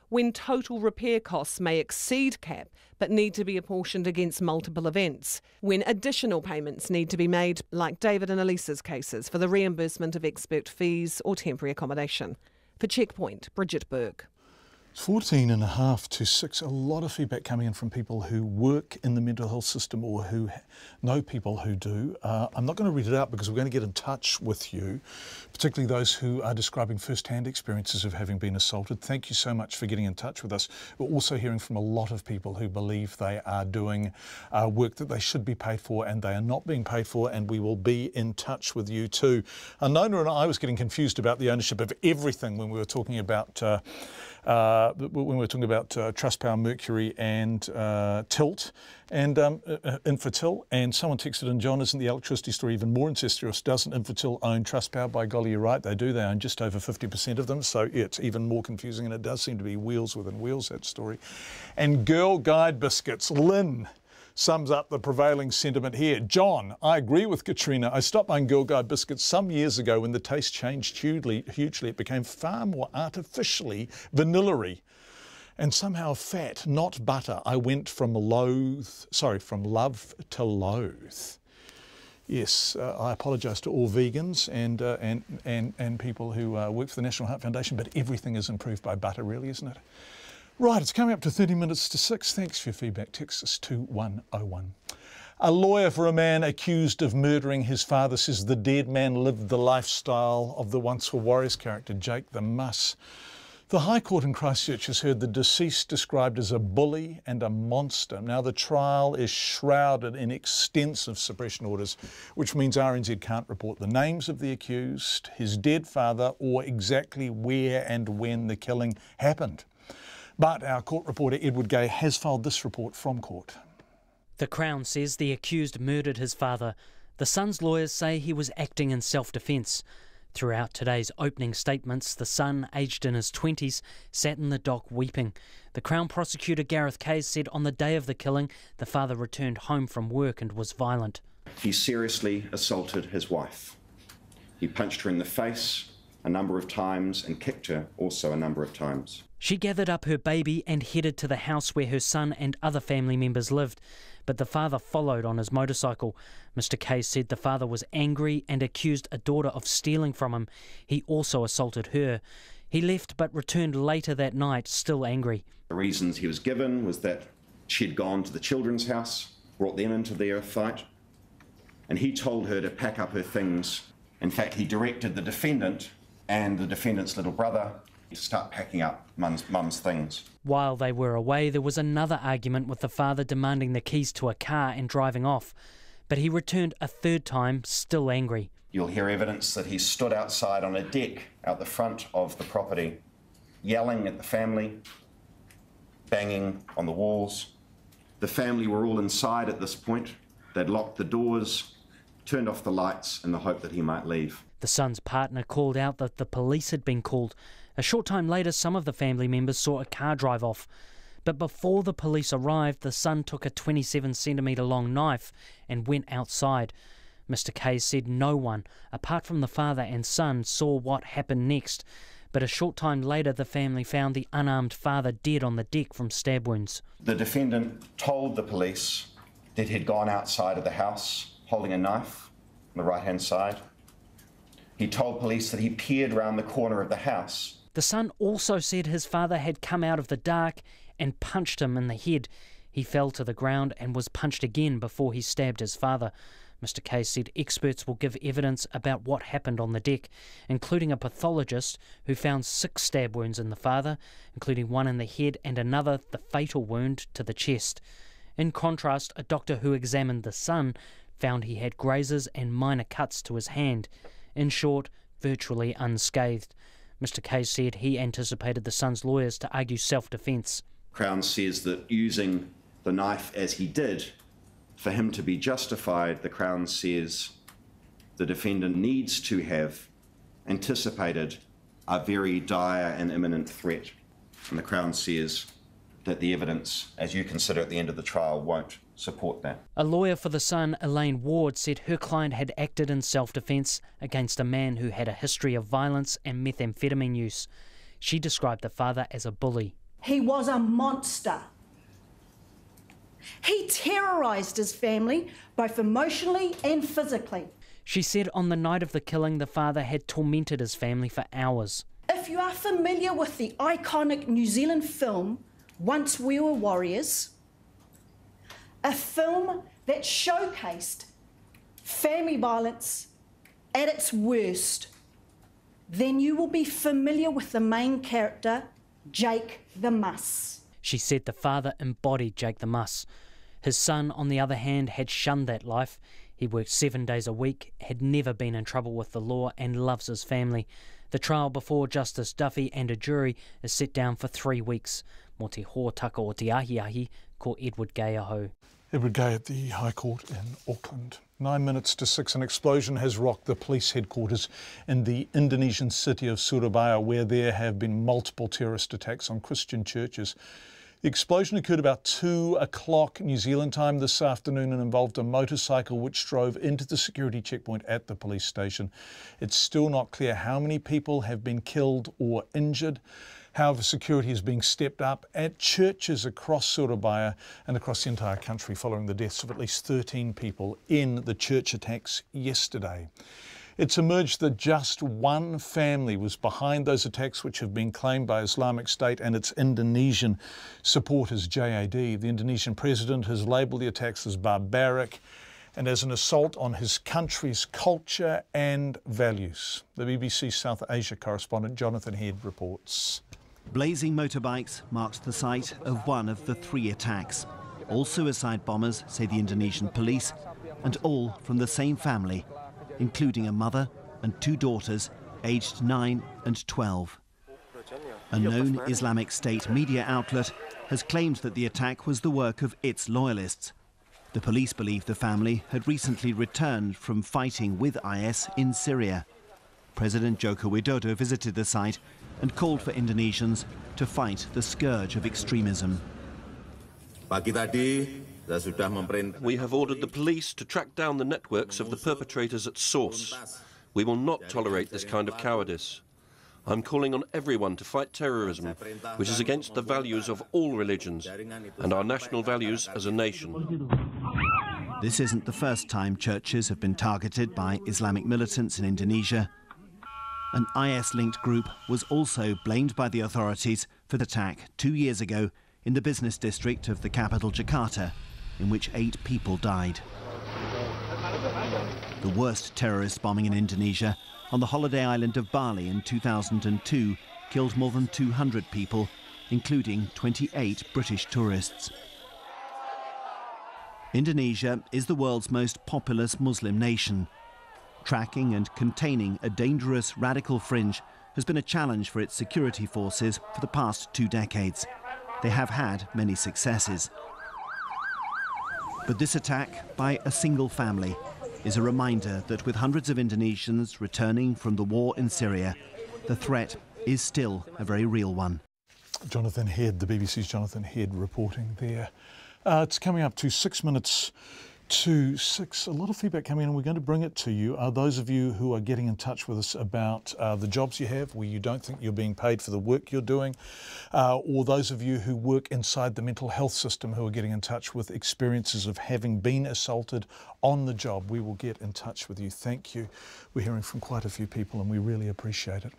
when total repair costs may exceed cap but need to be apportioned against multiple events, when additional payments need to be made, like David and Elisa's cases, for the reimbursement of expert fees or temporary accommodation. For Checkpoint, Bridget Burke. 14.5 to 6, a lot of feedback coming in from people who work in the mental health system or who know people who do. I'm not going to read it out because we're going to get in touch with you, particularly those who are describing first-hand experiences of having been assaulted. Thank you so much for getting in touch with us. We're also hearing from a lot of people who believe they are doing work that they should be paid for and they are not being paid for, and we will be in touch with you too. Nona and I was getting confused about the ownership of everything when we were talking about Trustpower, Mercury and Tilt and Infratil, and someone texted in, John, isn't the electricity story even more incestuous? Doesn't Infratil own Trustpower? By golly, you're right, they do. They own just over 50% of them, so yeah, it's even more confusing, and it does seem to be wheels within wheels, that story. And Girl Guide biscuits, Lynn sums up the prevailing sentiment here. John, I agree with Katrina. I stopped buying Girl Guide biscuits some years ago when the taste changed hugely. It became far more artificially vanilla-y and somehow fat, not butter. I went from love to loathe. Yes, I apologise to all vegans and people who work for the National Heart Foundation, but everything is improved by butter, really, isn't it? Right, it's coming up to 30 minutes to 6. Thanks for your feedback. Text us 2101. A lawyer for a man accused of murdering his father says the dead man lived the lifestyle of the once for Warriors character, Jake the Muss. The High Court in Christchurch has heard the deceased described as a bully and a monster. Now, the trial is shrouded in extensive suppression orders, which means RNZ can't report the names of the accused, his dead father, or exactly where and when the killing happened. But our court reporter Edward Gay has filed this report from court. The Crown says the accused murdered his father. The son's lawyers say he was acting in self-defence. Throughout today's opening statements, the son, aged in his 20s, sat in the dock weeping. The Crown prosecutor Gareth Case said on the day of the killing, the father returned home from work and was violent. He seriously assaulted his wife. He punched her in the face a number of times and kicked her also a number of times. She gathered up her baby and headed to the house where her son and other family members lived, but the father followed on his motorcycle. Mr. Case said the father was angry and accused a daughter of stealing from him. He also assaulted her. He left but returned later that night, still angry. The reasons he was given was that she'd gone to the children's house, brought them into their fight, and he told her to pack up her things. In fact, he directed the defendant and the defendant's little brother to start packing up mum's things. While they were away, there was another argument with the father demanding the keys to a car and driving off. But he returned a third time, still angry. You'll hear evidence that he stood outside on a deck out the front of the property, yelling at the family, banging on the walls. The family were all inside at this point. They'd locked the doors, turned off the lights in the hope that he might leave. The son's partner called out that the police had been called. A short time later, some of the family members saw a car drive off. But before the police arrived, the son took a 27-centimetre long knife and went outside. Mr. Case said no one, apart from the father and son, saw what happened next. But a short time later, the family found the unarmed father dead on the deck from stab wounds. The defendant told the police that he'd gone outside of the house holding a knife on the right-hand side. He told police that he peered round the corner of the house. The son also said his father had come out of the dark and punched him in the head. He fell to the ground and was punched again before he stabbed his father. Mr Kay said experts will give evidence about what happened on the deck, including a pathologist who found 6 stab wounds in the father, including one in the head and another, the fatal wound, to the chest. In contrast, a doctor who examined the son found he had grazes and minor cuts to his hand. In short, virtually unscathed. Mr Kay said he anticipated the son's lawyers to argue self-defence. Crown says that using the knife as he did, for him to be justified, the Crown says the defendant needs to have anticipated a very dire and imminent threat. And the Crown says that the evidence, as you consider at the end of the trial, won't support that. A lawyer for the son, Elaine Ward, said her client had acted in self-defence against a man who had a history of violence and methamphetamine use. She described the father as a bully. He was a monster. He terrorised his family, both emotionally and physically. She said on the night of the killing, the father had tormented his family for hours. If you are familiar with the iconic New Zealand film, Once We Were Warriors, a film that showcased family violence at its worst, then you will be familiar with the main character, Jake the Muss. She said the father embodied Jake the Muss. His son, on the other hand, had shunned that life. He worked 7 days a week, had never been in trouble with the law and loves his family. The trial before Justice Duffy and a jury is set down for 3 weeks. Mo te hōtaka o te ahiahi, ko Edward Gay aho. Edward Gay at the High Court in Auckland. 9 minutes to 6, an explosion has rocked the police headquarters in the Indonesian city of Surabaya, where there have been multiple terrorist attacks on Christian churches. The explosion occurred about 2 o'clock New Zealand time this afternoon and involved a motorcycle which drove into the security checkpoint at the police station. It's still not clear how many people have been killed or injured. However, security is being stepped up at churches across Surabaya and across the entire country following the deaths of at least 13 people in the church attacks yesterday. It's emerged that just one family was behind those attacks, which have been claimed by Islamic State and its Indonesian supporters, JAD. The Indonesian president has labelled the attacks as barbaric and as an assault on his country's culture and values. The BBC South Asia correspondent Jonathan Head reports. Blazing motorbikes marked the site of one of the 3 attacks. All suicide bombers, say the Indonesian police, and all from the same family, including a mother and 2 daughters aged 9 and 12. A known Islamic State media outlet has claimed that the attack was the work of its loyalists. The police believe the family had recently returned from fighting with IS in Syria. President Joko Widodo visited the site and called for Indonesians to fight the scourge of extremism. We have ordered the police to track down the networks of the perpetrators at source. We will not tolerate this kind of cowardice. I'm calling on everyone to fight terrorism, which is against the values of all religions and our national values as a nation. This isn't the first time churches have been targeted by Islamic militants in Indonesia. An IS-linked group was also blamed by the authorities for the attack 2 years ago in the business district of the capital, Jakarta, in which 8 people died. The worst terrorist bombing in Indonesia on the holiday island of Bali in 2002 killed more than 200 people, including 28 British tourists. Indonesia is the world's most populous Muslim nation. Tracking and containing a dangerous radical fringe has been a challenge for its security forces for the past 2 decades. They have had many successes. But this attack by a single family is a reminder that with hundreds of Indonesians returning from the war in Syria, the threat is still a very real one. Jonathan Head, the BBC's Jonathan Head reporting there. It's coming up to 6 minutes to 6. A lot of feedback coming in, and we're going to bring it to you. Those of you who are getting in touch with us about the jobs you have where you don't think you're being paid for the work you're doing, or those of you who work inside the mental health system who are getting in touch with experiences of having been assaulted on the job, we will get in touch with you. Thank you. We're hearing from quite a few people and we really appreciate it.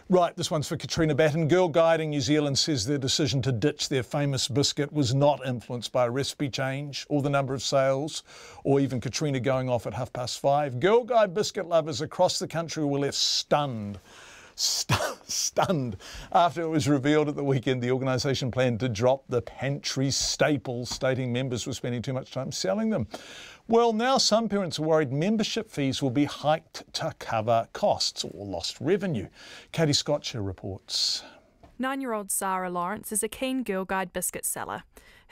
Right, this one's for Katrina Batten. Girl Guiding New Zealand says their decision to ditch their famous biscuit was not influenced by a recipe change or the number of sales. or even Katrina going off at 5:30. Girl Guide biscuit lovers across the country were left stunned after it was revealed at the weekend the organisation planned to drop the pantry staples, stating members were spending too much time selling them. Well, now some parents are worried membership fees will be hiked to cover costs or lost revenue. Katie Scotcher reports. 9-year-old Sarah Lawrence is a keen Girl Guide biscuit seller.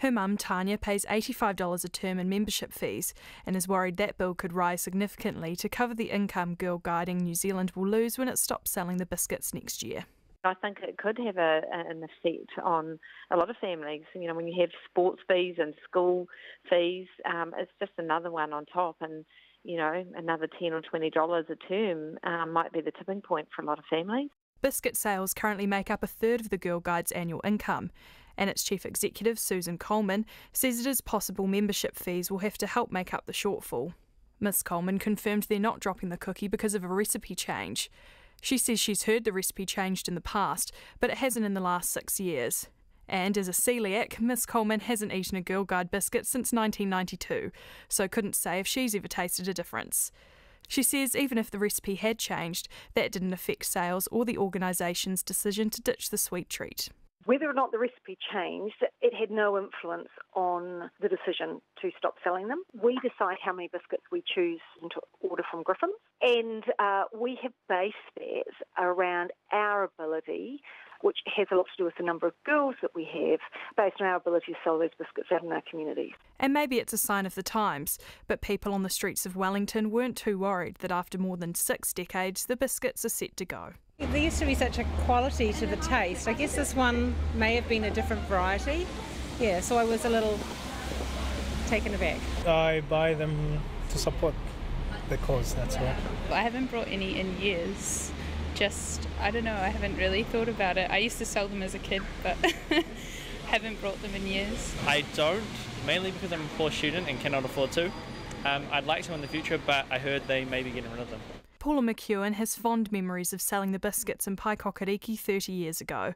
Her mum, Tanya, pays $85 a term in membership fees and is worried that bill could rise significantly to cover the income Girl Guiding New Zealand will lose when it stops selling the biscuits next year. I think it could have an effect on a lot of families. You know, when you have sports fees and school fees, it's just another one on top, and you know, another $10 or $20 a term might be the tipping point for a lot of families. Biscuit sales currently make up a third of the Girl Guide's annual income, and its chief executive, Susan Coleman, says it is possible membership fees will have to help make up the shortfall. Ms Coleman confirmed they're not dropping the cookie because of a recipe change. She says she's heard the recipe changed in the past, but it hasn't in the last 6 years. And as a celiac, Ms Coleman hasn't eaten a Girl Guide biscuit since 1992, so couldn't say if she's ever tasted a difference. She says even if the recipe had changed, that didn't affect sales or the organisation's decision to ditch the sweet treat. Whether or not the recipe changed, it had no influence on the decision to stop selling them. We decide how many biscuits we choose to order from Griffin's, and we have based that around our ability, which has a lot to do with the number of girls that we have, based on our ability to sell those biscuits out in our communities. And maybe it's a sign of the times, but people on the streets of Wellington weren't too worried that after more than 6 decades, the biscuits are set to go. There used to be such a quality to the taste. I guess this one may have been a different variety. Yeah, so I was a little taken aback. I buy them to support the cause, that's all. I haven't brought any in years. Just, I don't know, I haven't really thought about it. I used to sell them as a kid, but haven't brought them in years. I don't, mainly because I'm a poor student and cannot afford to. I'd like to in the future, but I heard they may be getting rid of them. Paula McEwen has fond memories of selling the biscuits in Paikokariki 30 years ago.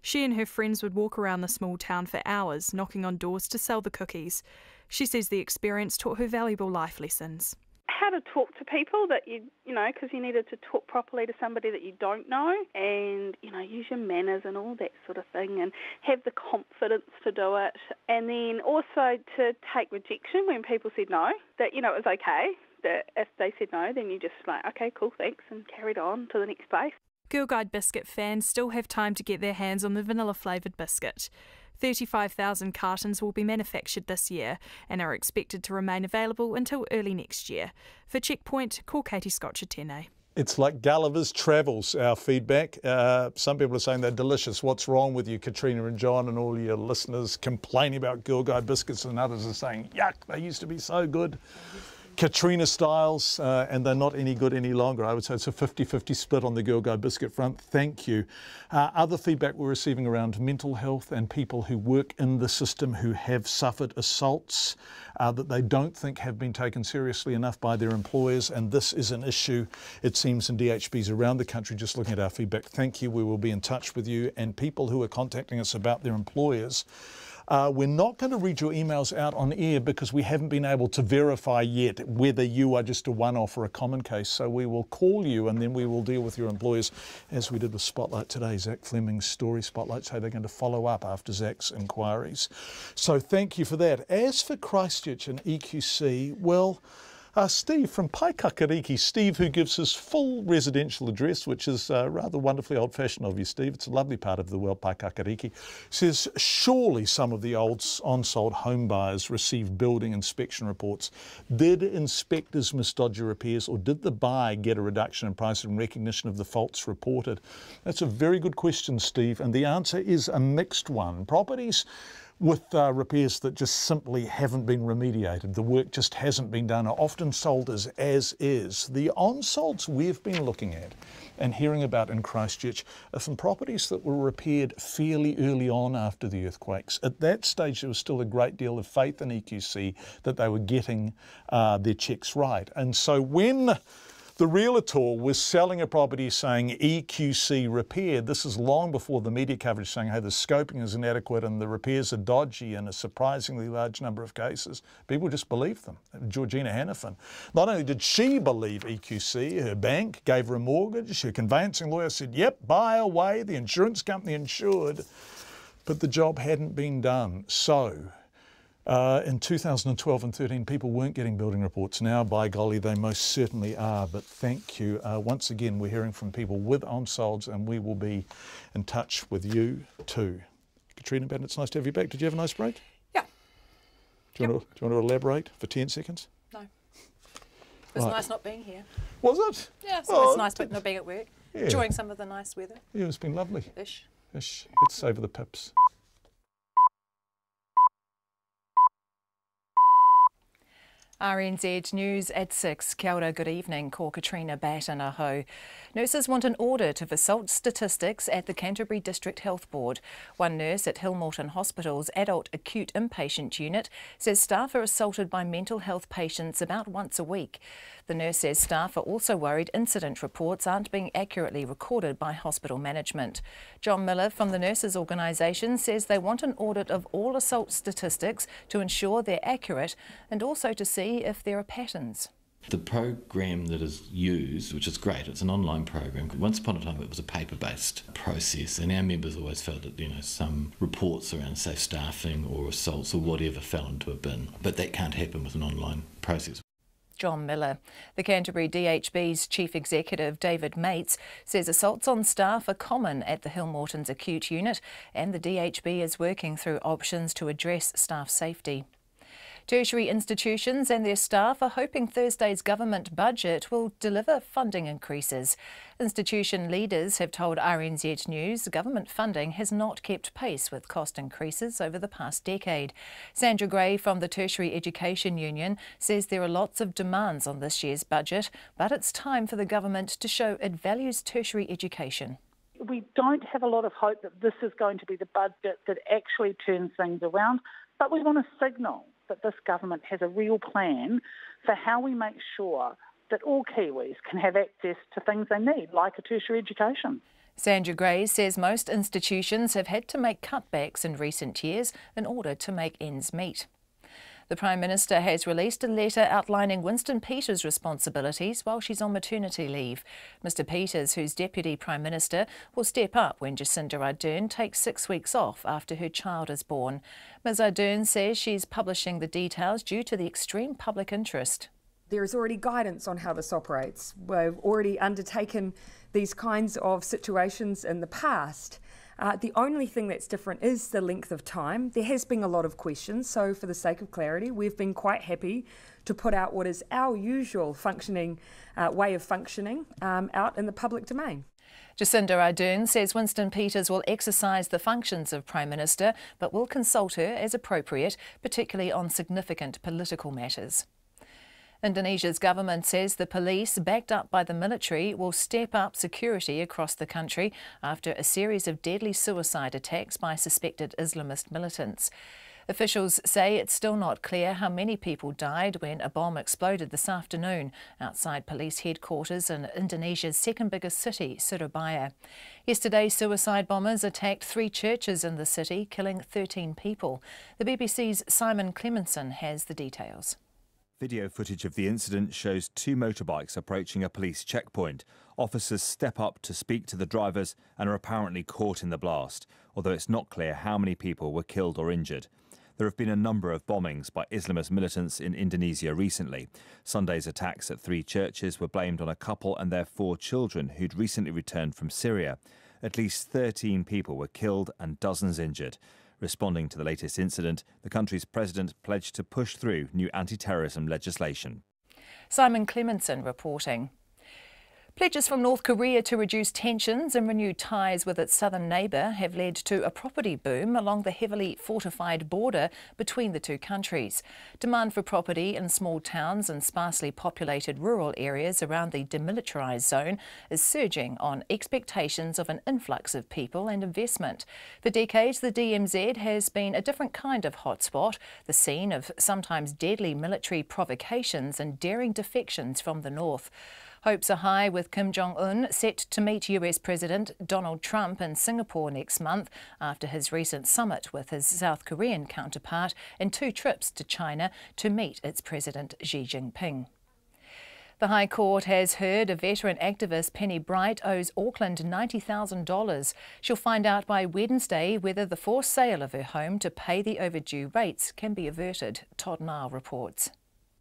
She and her friends would walk around the small town for hours, knocking on doors to sell the cookies. She says the experience taught her valuable life lessons. How to talk to people that you know, because you needed to talk properly to somebody that you don't know, and, you know, use your manners and all that sort of thing, and have the confidence to do it. And then also to take rejection when people said no, that, you know, it was okay. That if they said no, then you just like, okay, cool, thanks, and carried on to the next place. Girl Guide biscuit fans still have time to get their hands on the vanilla-flavoured biscuit. 35,000 cartons will be manufactured this year and are expected to remain available until early next year. For Checkpoint, call Katie Scotcher Tēnei. It's like Gulliver's Travels, our feedback. Some people are saying they're delicious. What's wrong with you, Katrina and John, and all your listeners complaining about Girl Guide biscuits, and others are saying, yuck, they used to be so good. Katrina styles, and they're not any good any longer. I would say it's a 50-50 split on the Girl Guide biscuit front. Thank you. Other feedback we're receiving around mental health and people who work in the system who have suffered assaults that they don't think have been taken seriously enough by their employers, and this is an issue, it seems, in DHBs around the country. Just looking at our feedback, thank you. We will be in touch with you, and people who are contacting us about their employers. We're not going to read your emails out on air because we haven't been able to verify yet whether you are just a one-off or a common case. So we will call you and then we will deal with your employers as we did with Spotlight today. Zach Fleming's story. Spotlight say they're going to follow up after Zach's inquiries. So thank you for that. As for Christchurch and EQC, well, Steve from Paikakariki, Steve, who gives his full residential address, which is rather wonderfully old-fashioned of you, Steve. It's a lovely part of the world, Paikakariki. Says, surely some of the old on-sold home buyers received building inspection reports. Did inspectors misdodge repairs, or did the buyer get a reduction in price in recognition of the faults reported? That's a very good question, Steve, and the answer is a mixed one. Properties with repairs that just simply haven't been remediated, the work just hasn't been done, are often sold as is. The on-solds we've been looking at and hearing about in Christchurch are from properties that were repaired fairly early on after the earthquakes. At that stage there was still a great deal of faith in EQC that they were getting their checks right. And so when The realtor was selling a property saying EQC repaired. This is long before the media coverage saying, hey, the scoping is inadequate and the repairs are dodgy in a surprisingly large number of cases. People just believed them. Georgina Hannafin. Not only did she believe EQC, her bank gave her a mortgage, her conveyancing lawyer said, yep, buy away, the insurance company insured, but the job hadn't been done. So in 2012 and 13, people weren't getting building reports. Now, by golly, they most certainly are. But thank you. Once again, we're hearing from people with unsolds, and we will be in touch with you too. Katrina Batten, it's nice to have you back. Did you have a nice break? Yeah. Do you want to elaborate for 10 seconds? No. It was nice not being here. Was it? Yeah, so it's nice not being at work. Yeah. Enjoying some of the nice weather. Yeah, it's been lovely. Ish. Let's savour the pips. RNZ News at 6. Kia ora, good evening. Ko Katrina Batten aho. Nurses want an audit of assault statistics at the Canterbury District Health Board. One nurse at Hillmorton Hospital's adult acute inpatient unit says staff are assaulted by mental health patients about once a week. The nurse says staff are also worried incident reports aren't being accurately recorded by hospital management. John Miller from the nurses' organisation says they want an audit of all assault statistics to ensure they're accurate and also to see if there are patterns. The program that is used, which is great, it's an online program. Once upon a time it was a paper-based process, and our members always felt that, some reports around safe staffing or assaults or whatever fell into a bin. But that can't happen with an online process. John Miller. The Canterbury DHB's Chief Executive, David Mates, says assaults on staff are common at the Hillmorton's acute unit, and the DHB is working through options to address staff safety. Tertiary institutions and their staff are hoping Thursday's government budget will deliver funding increases. Institution leaders have told RNZ News government funding has not kept pace with cost increases over the past decade. Sandra Gray from the Tertiary Education Union says there are lots of demands on this year's budget, but it's time for the government to show it values tertiary education. We don't have a lot of hope that this is going to be the budget that actually turns things around, but we want to signal that this government has a real plan for how we make sure that all Kiwis can have access to things they need, like a tertiary education. Sandra Gray says most institutions have had to make cutbacks in recent years in order to make ends meet. The Prime Minister has released a letter outlining Winston Peters' responsibilities while she's on maternity leave. Mr Peters, who's Deputy Prime Minister, will step up when Jacinda Ardern takes 6 weeks off after her child is born. Ms Ardern says she's publishing the details due to the extreme public interest. There is already guidance on how this operates. We've already undertaken these kinds of situations in the past. The only thing that's different is the length of time. There has been a lot of questions, so for the sake of clarity, we've been quite happy to put out what is our usual functioning way of functioning out in the public domain. Jacinda Ardern says Winston Peters will exercise the functions of Prime Minister, but will consult her as appropriate, particularly on significant political matters. Indonesia's government says the police, backed up by the military, will step up security across the country after a series of deadly suicide attacks by suspected Islamist militants. Officials say it's still not clear how many people died when a bomb exploded this afternoon outside police headquarters in Indonesia's second biggest city, Surabaya. Yesterday, suicide bombers attacked 3 churches in the city, killing 13 people. The BBC's Simon Clemenson has the details. Video footage of the incident shows 2 motorbikes approaching a police checkpoint. Officers step up to speak to the drivers and are apparently caught in the blast, although it's not clear how many people were killed or injured. There have been a number of bombings by Islamist militants in Indonesia recently. Sunday's attacks at 3 churches were blamed on a couple and their 4 children who'd recently returned from Syria. At least 13 people were killed and dozens injured. Responding to the latest incident, the country's president pledged to push through new anti-terrorism legislation. Simon Clemenson reporting. Pledges from North Korea to reduce tensions and renew ties with its southern neighbour have led to a property boom along the heavily fortified border between the two countries. Demand for property in small towns and sparsely populated rural areas around the demilitarised zone is surging on expectations of an influx of people and investment. For decades, the DMZ has been a different kind of hotspot, the scene of sometimes deadly military provocations and daring defections from the north. Hopes are high with Kim Jong-un set to meet US President Donald Trump in Singapore next month after his recent summit with his South Korean counterpart and 2 trips to China to meet its President Xi Jinping. The High Court has heard a veteran activist, Penny Bright, owes Auckland $90,000. She'll find out by Wednesday whether the forced sale of her home to pay the overdue rates can be averted. Todd Nile reports.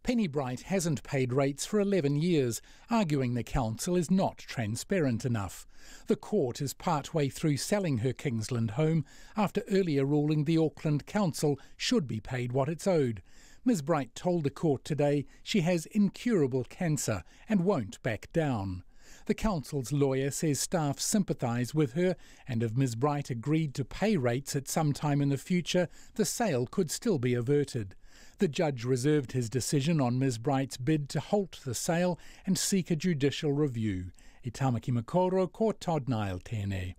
Penny Bright hasn't paid rates for 11 years, arguing the council is not transparent enough. The court is partway through selling her Kingsland home after earlier ruling the Auckland Council should be paid what it's owed. Ms Bright told the court today she has incurable cancer and won't back down. The council's lawyer says staff sympathise with her, and if Ms Bright agreed to pay rates at some time in the future, the sale could still be averted. The judge reserved his decision on Ms Bright's bid to halt the sale and seek a judicial review. I Tamaki Makoro, ko Todd Nile tēnei.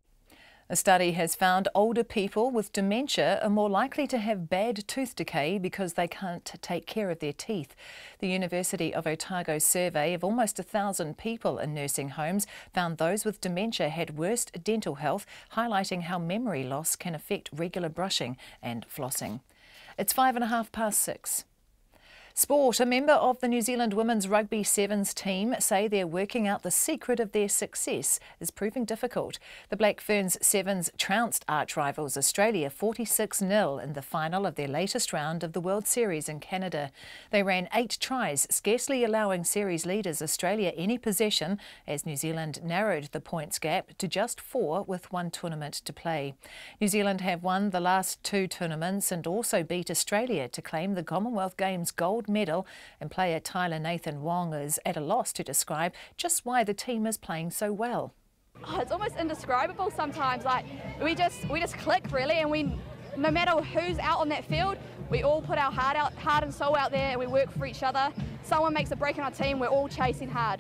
A study has found older people with dementia are more likely to have bad tooth decay because they can't take care of their teeth. The University of Otago's survey of almost 1,000 people in nursing homes found those with dementia had worse dental health, highlighting how memory loss can affect regular brushing and flossing. It's 6:05. Sport. A member of the New Zealand women's rugby sevens team say they're working out the secret of their success is proving difficult. The Black Ferns Sevens trounced arch rivals Australia 46-0 in the final of their latest round of the World Series in Canada. They ran 8 tries, scarcely allowing series leaders Australia any possession as New Zealand narrowed the points gap to just 4 with 1 tournament to play. New Zealand have won the last 2 tournaments and also beat Australia to claim the Commonwealth Games gold medal, and player Tyler Nathan Wong is at a loss to describe just why the team is playing so well. Oh, it's almost indescribable sometimes. Like we just click really, and no matter who's out on that field, we all put our heart and soul out there, and we work for each other. Someone makes a break in our team, we're all chasing hard.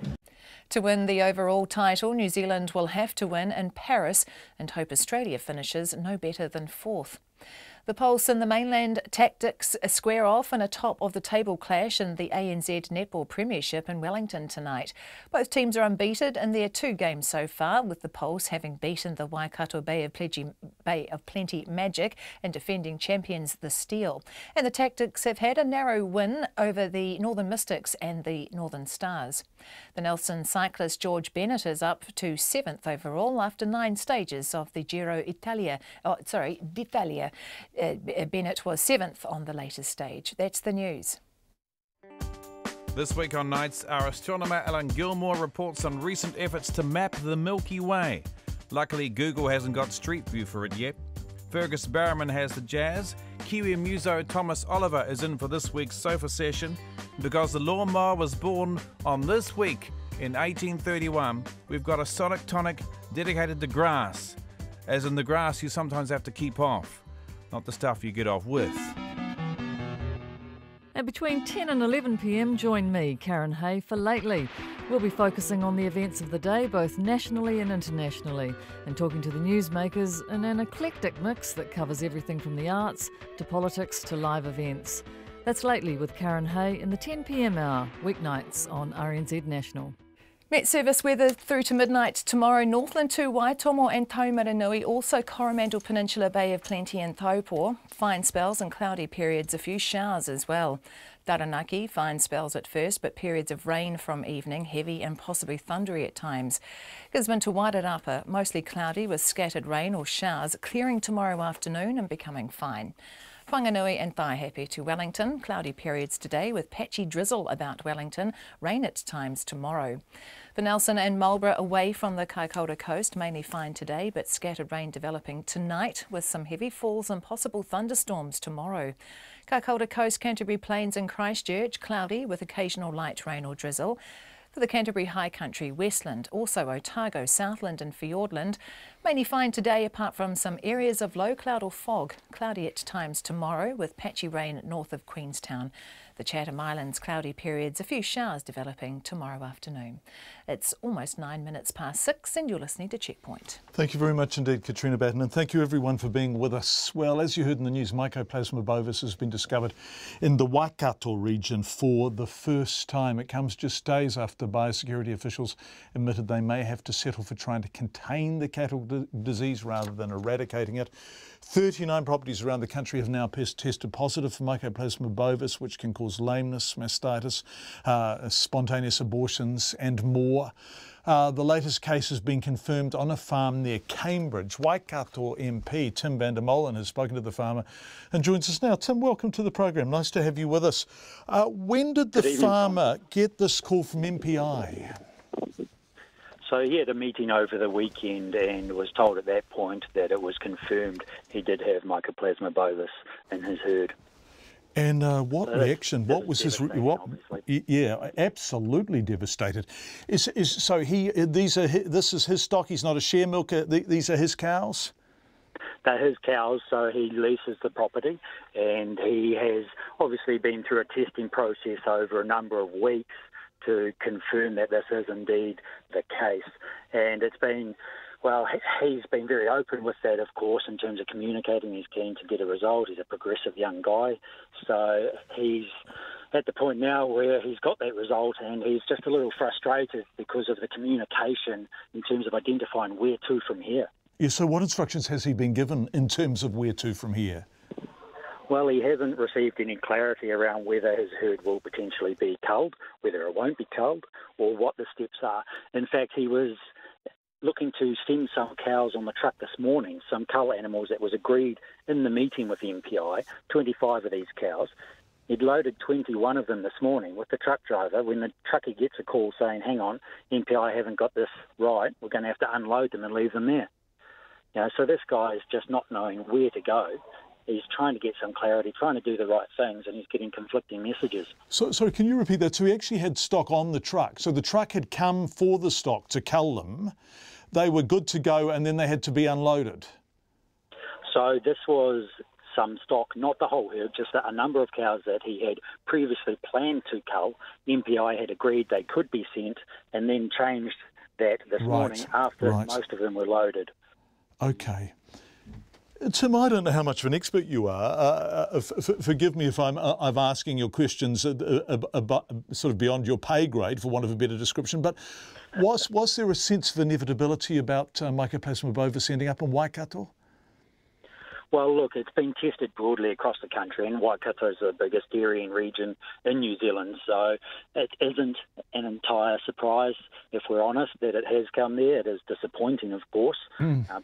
To win the overall title, New Zealand will have to win in Paris and hope Australia finishes no better than 4th. The Pulse and the Mainland Tactics square off in a top-of-the-table clash in the ANZ Netball Premiership in Wellington tonight. Both teams are unbeaten in their 2 games so far, with the Pulse having beaten the Waikato Bay of Plenty Magic and defending champions the Steel. And the Tactics have had a narrow win over the Northern Mystics and the Northern Stars. The Nelson cyclist George Bennett is up to 7th overall after 9 stages of the Giro d'Italia. Bennett was 7th on the latest stage. That's the news. This week on Nights, our astronomer Alan Gilmore reports on recent efforts to map the Milky Way. Luckily, Google hasn't got Street View for it yet. Fergus Barrowman has the jazz. Kiwi muso Thomas Oliver is in for this week's sofa session. Because the lawnmower was born on this week in 1831, we've got a sonic tonic dedicated to grass. As in the grass you sometimes have to keep off, not the stuff you get off with. And between 10 and 11 p.m, join me, Karen Hay, for Lately. We'll be focusing on the events of the day, both nationally and internationally, and talking to the newsmakers in an eclectic mix that covers everything from the arts to politics to live events. That's Lately with Karen Hay in the 10 p.m. hour, weeknights on RNZ National. Met Service weather through to midnight tomorrow. Northland to Waitomo and Taumaranui, also Coromandel Peninsula Bay of Plenty and Taupo. Fine spells and cloudy periods, a few showers as well. Taranaki, fine spells at first, but periods of rain from evening, heavy and possibly thundery at times. Gisborne to Wairarapa, mostly cloudy with scattered rain or showers, clearing tomorrow afternoon and becoming fine. Whanganui and Taihape to Wellington, cloudy periods today with patchy drizzle about Wellington, rain at times tomorrow. For Nelson and Marlborough away from the Kaikoura coast, mainly fine today but scattered rain developing tonight with some heavy falls and possible thunderstorms tomorrow. Kaikoura coast, Canterbury Plains and Christchurch, cloudy with occasional light rain or drizzle. For the Canterbury High Country, Westland, also Otago, Southland and Fiordland, mainly fine today apart from some areas of low cloud or fog. Cloudy at times tomorrow with patchy rain north of Queenstown. The Chatham Islands, cloudy periods, a few showers developing tomorrow afternoon. It's almost 9 minutes past 6 and you're listening to Checkpoint. Thank you very much indeed, Katrina Batten, and thank you everyone for being with us. Well, as you heard in the news, Mycoplasma bovis has been discovered in the Waikato region for the first time. It comes just days after biosecurity officials admitted they may have to settle for trying to contain the cattle disease rather than eradicating it. 39 properties around the country have now tested positive for Mycoplasma bovis, which can cause lameness, mastitis, spontaneous abortions and more. The latest case has been confirmed on a farm near Cambridge. Waikato MP Tim van der Molen has spoken to the farmer and joins us now. Tim, welcome to the program. Nice to have you with us. When did the farmer get this call from MPI? So he had a meeting over the weekend and was told at that point that it was confirmed he did have Mycoplasma bovis in his herd. And what reaction? What was his? What? Yeah, absolutely devastated. This is his stock. He's not a share milker. These are his cows. They're his cows, so he leases the property, and he has obviously been through a testing process over a number of weeks to confirm that this is indeed the case. And it's been, well, he's been very open with that, of course, in terms of communicating. He's keen to get a result. He's a progressive young guy. So he's at the point now where he's got that result and he's just a little frustrated because of the communication in terms of identifying where to from here. Yeah, so what instructions has he been given in terms of where to from here? Well, he hasn't received any clarity around whether his herd will potentially be culled, whether it won't be culled, or what the steps are. In fact, he was looking to send some cows on the truck this morning, some cull animals that was agreed in the meeting with the MPI, 25 of these cows. He'd loaded 21 of them this morning with the truck driver when the truckie gets a call saying, hang on, MPI haven't got this right, we're going to have to unload them and leave them there. You know, so this guy is just not knowing where to go. He's trying to get some clarity, trying to do the right things, and he's getting conflicting messages. So can you repeat that? So he actually had stock on the truck. So the truck had come for the stock to cull them. They were good to go, and then they had to be unloaded. So this was some stock, not the whole herd, just a number of cows that he had previously planned to cull. MPI had agreed they could be sent, and then changed that this morning after most of them were loaded. Okay. Tim, I don't know how much of an expert you are. Forgive me if I'm asking your questions sort of beyond your pay grade, for want of a better description, but was there a sense of inevitability about Mycoplasma bovis ending up in Waikato? Well, look, it's been tested broadly across the country, and Waikato is the biggest dairying region in New Zealand, so it isn't an entire surprise, if we're honest, that it has come there. It is disappointing, of course,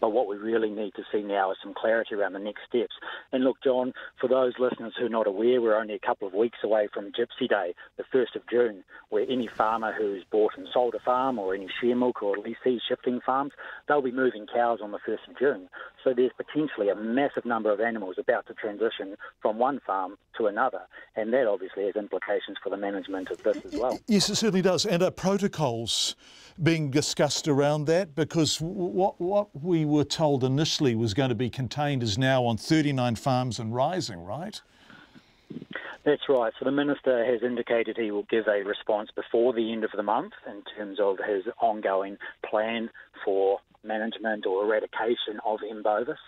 but what we really need to see now is some clarity around the next steps. And look, John, for those listeners who are not aware, we're only a couple of weeks away from Gypsy Day, the 1st of June, where any farmer who's bought and sold a farm, or any share milk or leasee shifting farms, they'll be moving cows on the 1st of June. So there's potentially a massive number of animals about to transition from one farm to another, and that obviously has implications for the management of this as well. Yes, it certainly does. And are protocols being discussed around that? Because what we were told initially was going to be contained is now on 39 farms and rising, right? That's right. So the Minister has indicated he will give a response before the end of the month in terms of his ongoing plan for management or eradication of M. bovis.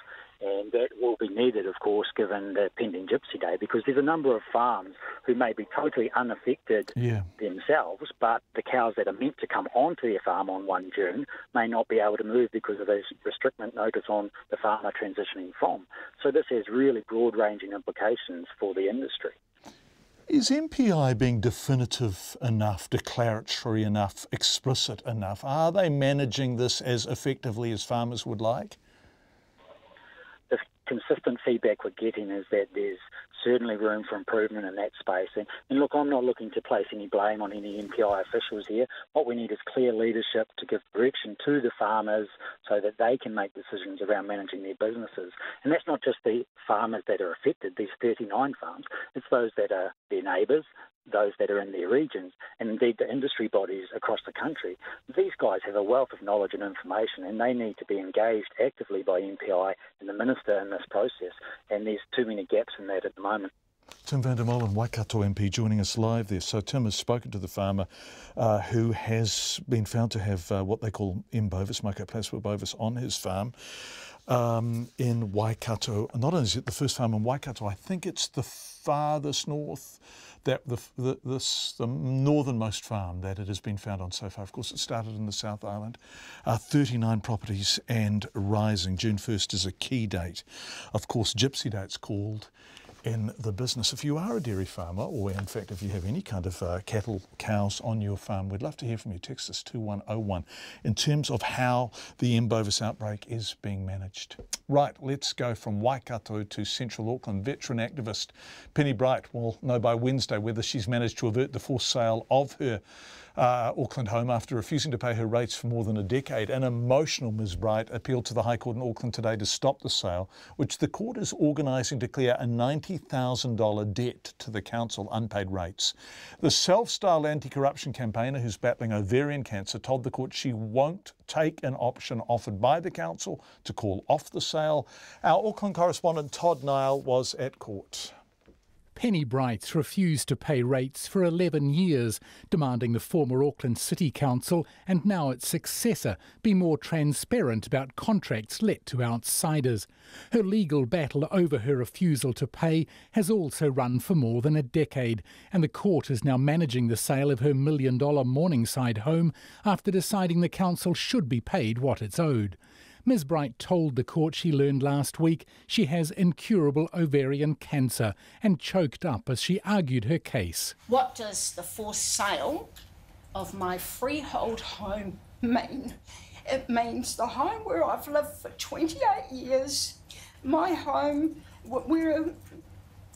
And that will be needed, of course, given the pending Gypsy Day, because there's a number of farms who may be totally unaffected themselves, but the cows that are meant to come onto their farm on 1 June may not be able to move because of this restrictment notice on the farmer transitioning from. So this has really broad-ranging implications for the industry. Is MPI being definitive enough, declaratory enough, explicit enough? Are they managing this as effectively as farmers would like? The consistent feedback we're getting is that there's certainly room for improvement in that space. And look, I'm not looking to place any blame on any MPI officials here. What we need is clear leadership to give direction to the farmers so that they can make decisions around managing their businesses. And that's not just the farmers that are affected, these 39 farms, it's those that are their neighbours, those that are in their regions, and indeed the industry bodies across the country. These guys have a wealth of knowledge and information, and they need to be engaged actively by MPI and the Minister in this process, and there's too many gaps in that at the moment. Tim van der Molen, Waikato MP, joining us live there. So Tim has spoken to the farmer who has been found to have what they call M. bovis, Mycoplasma bovis, on his farm in Waikato. Not only is it the first farm in Waikato, I think it's the farthest north, that the northernmost farm that it has been found on so far. Of course, it started in the South Island. 39 properties and rising. June 1st is a key date. Of course, Gypsy Day it's called in the business. If you are a dairy farmer, or in fact if you have any kind of cattle, cows on your farm, we'd love to hear from you. Text us 2101 in terms of how the M. bovis outbreak is being managed. Right, let's go from Waikato to Central Auckland. Veteran activist Penny Bright will know by Wednesday whether she's managed to avert the forced sale of her Auckland home after refusing to pay her rates for more than a decade. An emotional Ms. Bright appealed to the High Court in Auckland today to stop the sale, which the court is organising to clear a $90,000 debt to the council, unpaid rates. The self-styled anti-corruption campaigner who's battling ovarian cancer told the court she won't take an option offered by the council to call off the sale. Our Auckland correspondent Todd Nile was at court. Penny Bright's refused to pay rates for 11 years, demanding the former Auckland City Council and now its successor be more transparent about contracts let to outsiders. Her legal battle over her refusal to pay has also run for more than a decade, and the court is now managing the sale of her $1 million Morningside home after deciding the council should be paid what it's owed. Ms. Bright told the court she learned last week she has incurable ovarian cancer and choked up as she argued her case. What does the forced sale of my freehold home mean? It means the home where I've lived for 28 years, my home where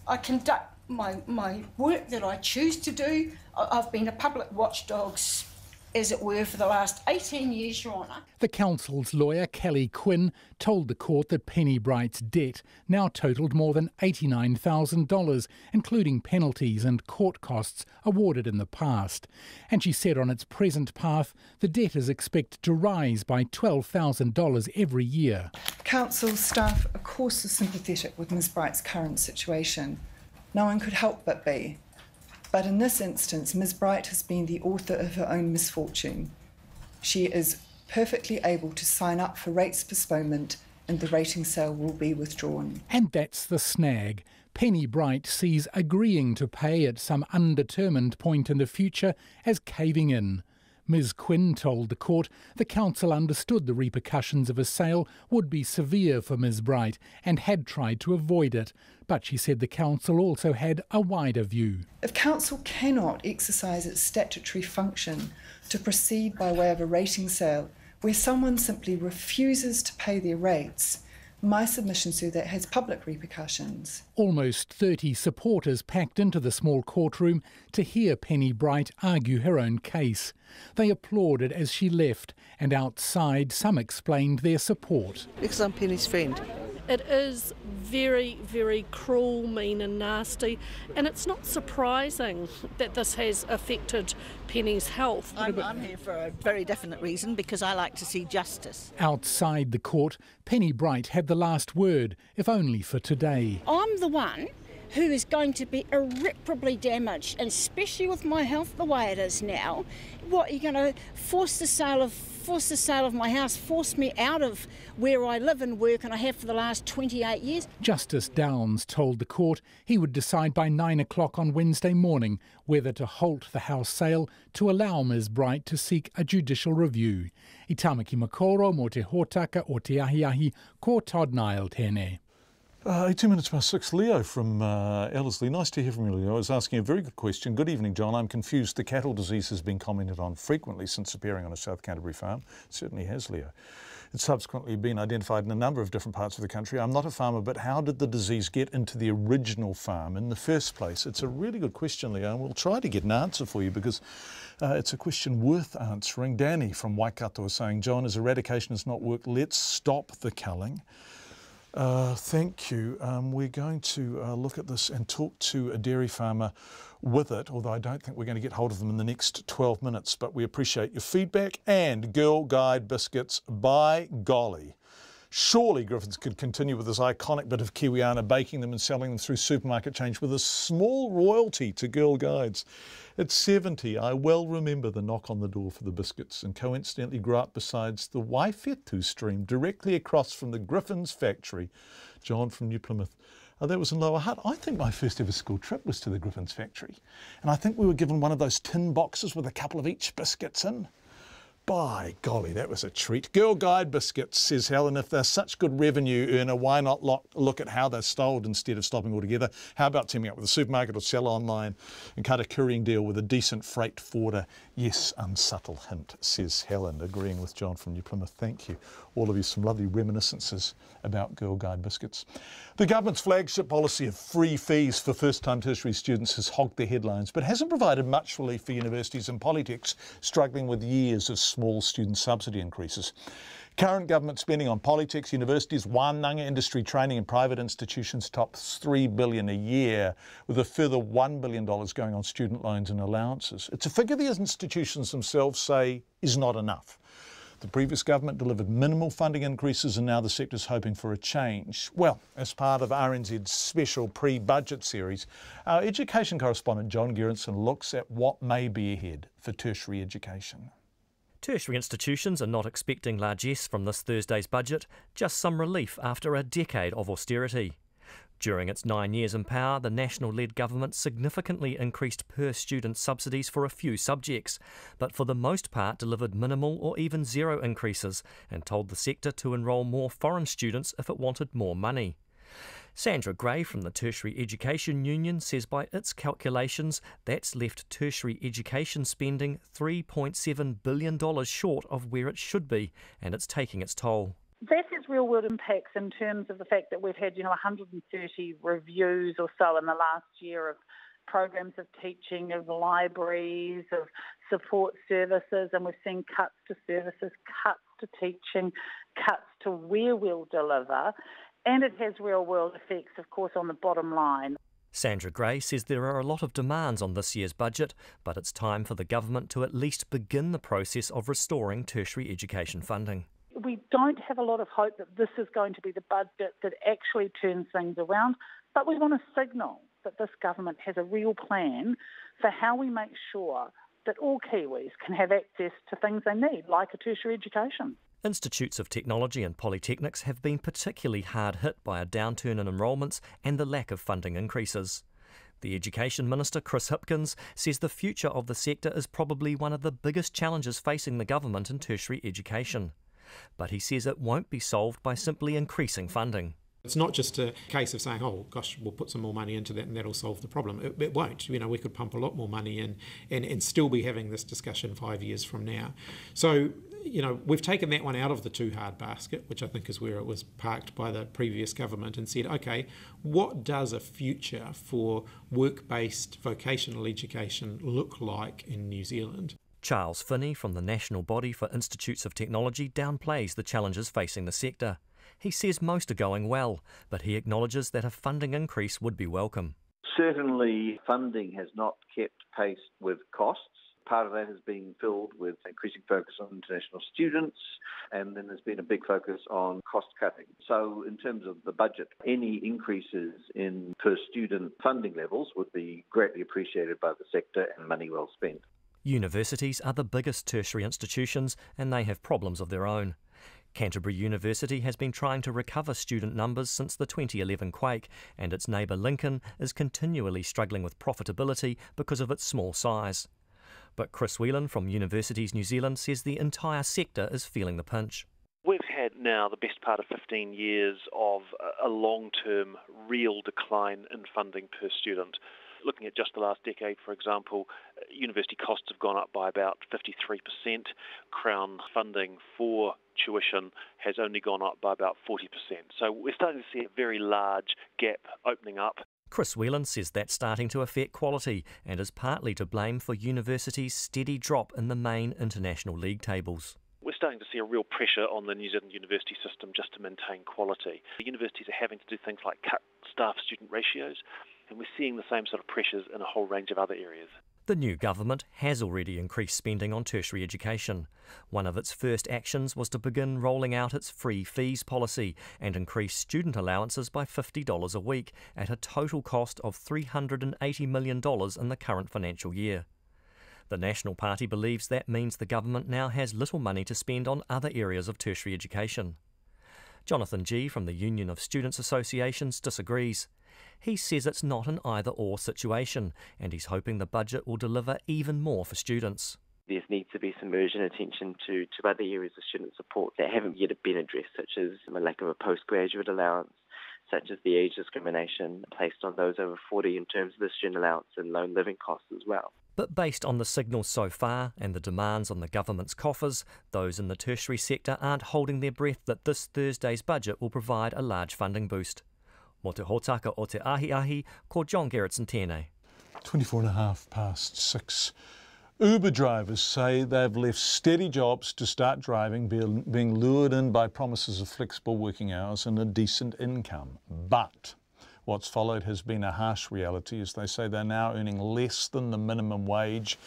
I conduct my work that I choose to do. I've been a public watchdog, as it were, for the last 18 years, Your Honour. The council's lawyer, Kelly Quinn, told the court that Penny Bright's debt now totalled more than $89,000, including penalties and court costs awarded in the past. And she said on its present path, the debt is expected to rise by $12,000 every year. Council staff, of course, are sympathetic with Ms. Bright's current situation. No one could help but be. But in this instance, Ms. Bright has been the author of her own misfortune. She is perfectly able to sign up for rates postponement and the rating sale will be withdrawn. And that's the snag. Penny Bright sees agreeing to pay at some undetermined point in the future as caving in. Ms. Quinn told the court the council understood the repercussions of a sale would be severe for Ms. Bright and had tried to avoid it, but she said the council also had a wider view. If council cannot exercise its statutory function to proceed by way of a rating sale where someone simply refuses to pay their rates, my submission to that has public repercussions. Almost 30 supporters packed into the small courtroom to hear Penny Bright argue her own case. They applauded as she left, and outside some explained their support. Because I'm Penny's friend. It is very, very cruel, mean and nasty, and it's not surprising that this has affected Penny's health. I'm here for a very definite reason, because I like to see justice. Outside the court, Penny Bright had the last word, if only for today. I'm the one who is going to be irreparably damaged, and especially with my health the way it is now. What, you're going to force the sale of my house, force me out of where I live and work and I have for the last 28 years? Justice Downs told the court he would decide by 9 o'clock on Wednesday morning whether to halt the house sale to allow Ms. Bright to seek a judicial review. I tamaki makoro mo te hōtaka o te ahiahi, ko Todd Nile tēnei. 2 minutes past 6. Leo from Ellerslie. Nice to hear from you, Leo. I was asking a very good question. Good evening, John. I'm confused. The cattle disease has been commented on frequently since appearing on a South Canterbury farm. It certainly has, Leo. It's subsequently been identified in a number of different parts of the country. I'm not a farmer, but how did the disease get into the original farm in the first place? It's a really good question, Leo, and we'll try to get an answer for you because it's a question worth answering. Danny from Waikato is saying, John, as eradication has not worked, let's stop the culling. Thank you. We're going to look at this and talk to a dairy farmer with it, although I don't think we're going to get hold of them in the next 12 minutes, but we appreciate your feedback. And Girl Guide biscuits, by golly. Surely Griffiths could continue with this iconic bit of Kiwiana, baking them and selling them through supermarket chains with a small royalty to Girl Guides. At 70, I well remember the knock on the door for the biscuits and coincidentally grew up beside the Waifetu stream directly across from the Griffin's factory. John from New Plymouth. That was in Lower Hutt. I think my first ever school trip was to the Griffin's factory. And I think we were given one of those tin boxes with a couple of each biscuits in. By golly, that was a treat. Girl Guide biscuits, says Helen, if they're such good revenue earner, why not look at how they're sold instead of stopping altogether? How about teaming up with a supermarket or sell online and cut a couriering deal with a decent freight forwarder? Yes, unsubtle hint, says Helen, agreeing with John from New Plymouth. Thank you. All of you, some lovely reminiscences about Girl Guide biscuits. The government's flagship policy of free fees for first-time tertiary students has hogged the headlines, but hasn't provided much relief for universities and polytechs struggling with years of small student subsidy increases. Current government spending on polytechs, universities, wānanga industry training and private institutions tops $3 billion a year, with a further $1 billion going on student loans and allowances. It's a figure the institutions themselves say is not enough. The previous government delivered minimal funding increases and now the sector's hoping for a change. Well, as part of RNZ's special pre-budget series, our education correspondent John Gerritsen looks at what may be ahead for tertiary education. Tertiary institutions are not expecting largesse from this Thursday's budget, just some relief after a decade of austerity. During its 9 years in power, the national-led government significantly increased per-student subsidies for a few subjects, but for the most part delivered minimal or even zero increases and told the sector to enrol more foreign students if it wanted more money. Sandra Gray from the Tertiary Education Union says by its calculations that's left tertiary education spending $3.7 billion short of where it should be, and it's taking its toll. That has real-world impacts in terms of the fact that we've had, 130 reviews or so in the last year of programs of teaching, of libraries, of support services, and we've seen cuts to services, cuts to teaching, cuts to where we'll deliver, and it has real-world effects, of course, on the bottom line. Sandra Gray says there are a lot of demands on this year's budget, but it's time for the government to at least begin the process of restoring tertiary education funding. We don't have a lot of hope that this is going to be the budget that actually turns things around, but we want to signal that this government has a real plan for how we make sure that all Kiwis can have access to things they need, like a tertiary education. Institutes of Technology and Polytechnics have been particularly hard hit by a downturn in enrolments and the lack of funding increases. The Education Minister, Chris Hipkins, says the future of the sector is probably one of the biggest challenges facing the government in tertiary education. But he says it won't be solved by simply increasing funding. It's not just a case of saying, oh gosh, we'll put some more money into that and that'll solve the problem. It won't. We could pump a lot more money in and still be having this discussion 5 years from now. So, we've taken that one out of the too hard basket, which I think is where it was parked by the previous government, and said, okay, what does a future for work-based vocational education look like in New Zealand? Charles Finney from the National Body for Institutes of Technology downplays the challenges facing the sector. He says most are going well, but he acknowledges that a funding increase would be welcome. Certainly, funding has not kept pace with costs. Part of that has been filled with increasing focus on international students, and then there's been a big focus on cost cutting. So in terms of the budget, any increases in per student funding levels would be greatly appreciated by the sector and money well spent. Universities are the biggest tertiary institutions and they have problems of their own. Canterbury University has been trying to recover student numbers since the 2011 quake, and its neighbour Lincoln is continually struggling with profitability because of its small size. But Chris Whelan from Universities New Zealand says the entire sector is feeling the pinch. We've had now the best part of 15 years of a long-term real decline in funding per student. Looking at just the last decade, for example, university costs have gone up by about 53%. Crown funding for tuition has only gone up by about 40%. So we're starting to see a very large gap opening up. Chris Whelan says that's starting to affect quality and is partly to blame for universities' steady drop in the main international league tables. We're starting to see a real pressure on the New Zealand university system just to maintain quality. The universities are having to do things like cut staff-student ratios, and we're seeing the same sort of pressures in a whole range of other areas. The new government has already increased spending on tertiary education. One of its first actions was to begin rolling out its free fees policy and increase student allowances by $50 a week at a total cost of $380 million in the current financial year. The National Party believes that means the government now has little money to spend on other areas of tertiary education. Jonathan Gee from the Union of Students' Associations disagrees. He says it's not an either-or situation, and he's hoping the budget will deliver even more for students. There needs to be some urgent attention to other areas of student support that haven't yet been addressed, such as a lack of a postgraduate allowance, such as the age discrimination placed on those over 40 in terms of the student allowance and loan living costs as well. But based on the signals so far and the demands on the government's coffers, those in the tertiary sector aren't holding their breath that this Thursday's budget will provide a large funding boost. Mo te hōtaka o te ahi, ko John Gerritsen tēnei. 6:24. Uber drivers say they've left steady jobs to start driving, being lured in by promises of flexible working hours and a decent income. But what's followed has been a harsh reality, as they say they're now earning less than the minimum wage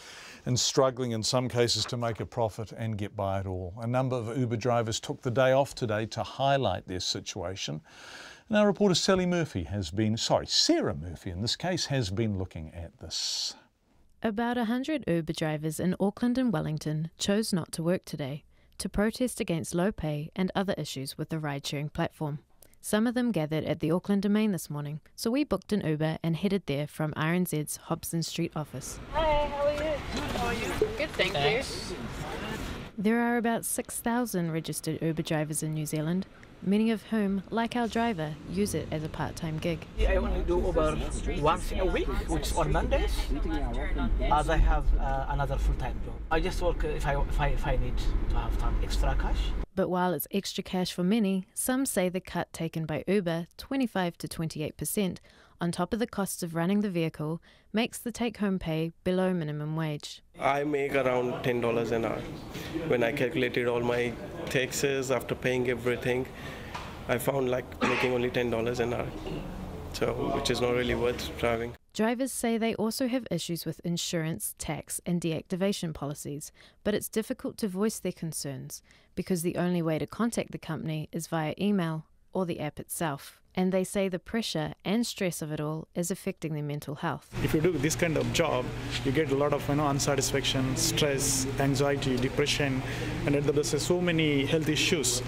and struggling in some cases to make a profit and get by at all. A number of Uber drivers took the day off today to highlight their situation. And our reporter Sarah Murphy in this case, has been looking at this. About 100 Uber drivers in Auckland and Wellington chose not to work today to protest against low pay and other issues with the ride-sharing platform. Some of them gathered at the Auckland Domain this morning, so we booked an Uber and headed there from RNZ's Hobson Street office. Hi, how are you? Good, how are you? Good, thank you. There are about 6,000 registered Uber drivers in New Zealand, many of whom, like our driver, use it as a part-time gig. I only do Uber once in a week, which is on Mondays, as I have another full-time job. I just work if I need to have some extra cash. But while it's extra cash for many, some say the cut taken by Uber, 25 to 28%, on top of the costs of running the vehicle, makes the take-home pay below minimum wage. I make around $10 an hour. When I calculated all my taxes after paying everything, I found like making only $10 an hour, so which is not really worth driving. Drivers say they also have issues with insurance, tax and deactivation policies, but it's difficult to voice their concerns because the only way to contact the company is via email or the app itself. And they say the pressure and stress of it all is affecting their mental health. If you do this kind of job, you get a lot of unsatisfaction, stress, anxiety, depression, and there's so many health issues.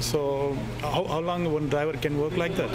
So how long one driver can work like that?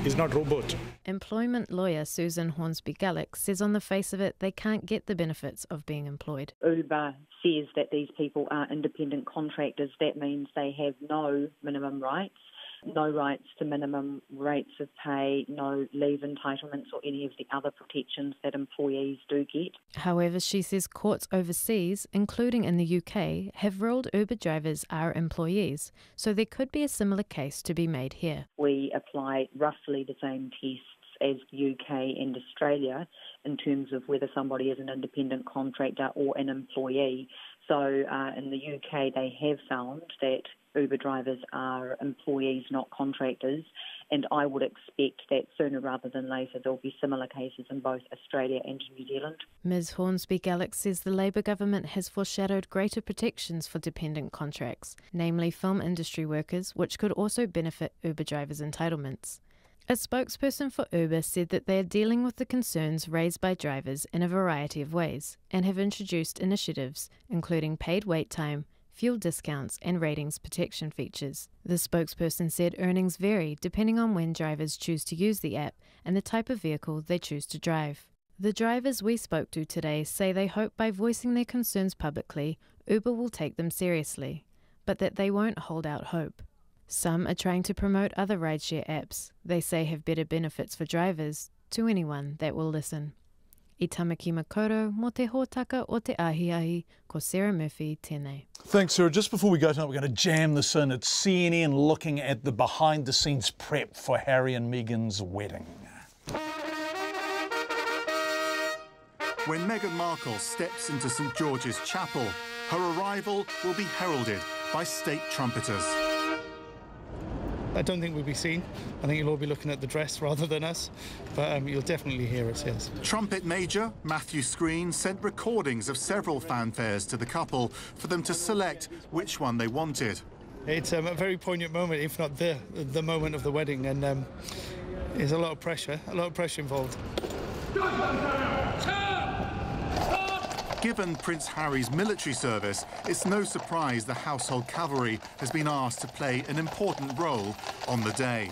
He's not a robot. Employment lawyer Susan Hornsby-Gallick says on the face of it they can't get the benefits of being employed. Uber says that these people are independent contractors. That means they have no minimum rights. No rights to minimum rates of pay, no leave entitlements or any of the other protections that employees do get. However, she says courts overseas, including in the UK, have ruled Uber drivers are employees, so there could be a similar case to be made here. We apply roughly the same tests as the UK and Australia in terms of whether somebody is an independent contractor or an employee. So in the UK they have found that Uber drivers are employees, not contractors, and I would expect that sooner rather than later there will be similar cases in both Australia and New Zealand. Ms Hornsby-Gallick says the Labour government has foreshadowed greater protections for dependent contracts, namely film industry workers, which could also benefit Uber drivers' entitlements. A spokesperson for Uber said that they are dealing with the concerns raised by drivers in a variety of ways and have introduced initiatives, including paid wait time, fuel discounts and ratings protection features. The spokesperson said earnings vary depending on when drivers choose to use the app and the type of vehicle they choose to drive. The drivers we spoke to today say they hope by voicing their concerns publicly, Uber will take them seriously, but that they won't hold out hope. Some are trying to promote other rideshare apps they say have better benefits for drivers to anyone that will listen. I tamaki makoro, mo te hōtaka o te ahi, ko Sarah Murphy tēnei. Thanks, Sarah. Just before we go tonight, we're going to jam this in. It's CNN looking at the behind-the-scenes prep for Harry and Meghan's wedding. When Meghan Markle steps into St George's Chapel, her arrival will be heralded by state trumpeters. I don't think we'll be seen. I think you'll all be looking at the dress rather than us, but you'll definitely hear us, yes. Trumpet Major Matthew Screen sent recordings of several fanfares to the couple for them to select which one they wanted. It's a very poignant moment, if not the moment of the wedding, and there's a lot of pressure involved. Given Prince Harry's military service, it's no surprise the household cavalry has been asked to play an important role on the day.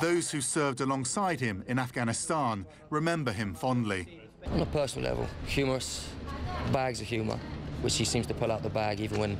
Those who served alongside him in Afghanistan remember him fondly. On a personal level, humorous, bags of humour, which he seems to pull out the bag even when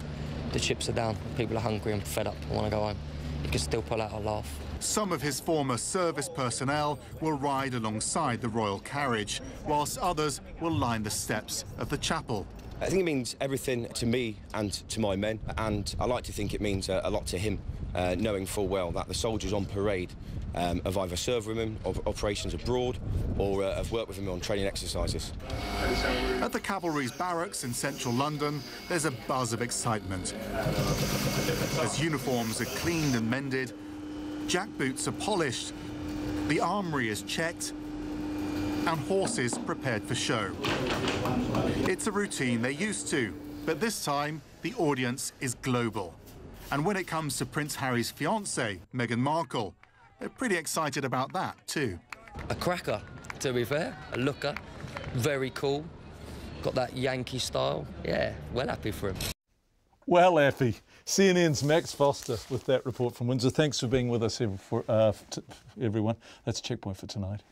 the chips are down, people are hungry and fed up and want to go home. He can still pull out a laugh. Some of his former service personnel will ride alongside the royal carriage, whilst others will line the steps of the chapel. I think it means everything to me and to my men, and I like to think it means a lot to him, knowing full well that the soldiers on parade have either served with him on operations abroad or have worked with him on training exercises. At the cavalry's barracks in central London, there's a buzz of excitement. As uniforms are cleaned and mended, jackboots are polished, the armoury is checked, and horses prepared for show. It's a routine they're used to, but this time the audience is global. And when it comes to Prince Harry's fiancée, Meghan Markle, they're pretty excited about that too. A cracker, to be fair, a looker, very cool, got that Yankee style. Yeah, well happy for him. Well, Effie, CNN's Max Foster with that report from Windsor. Thanks for being with us, everyone. That's Checkpoint for tonight.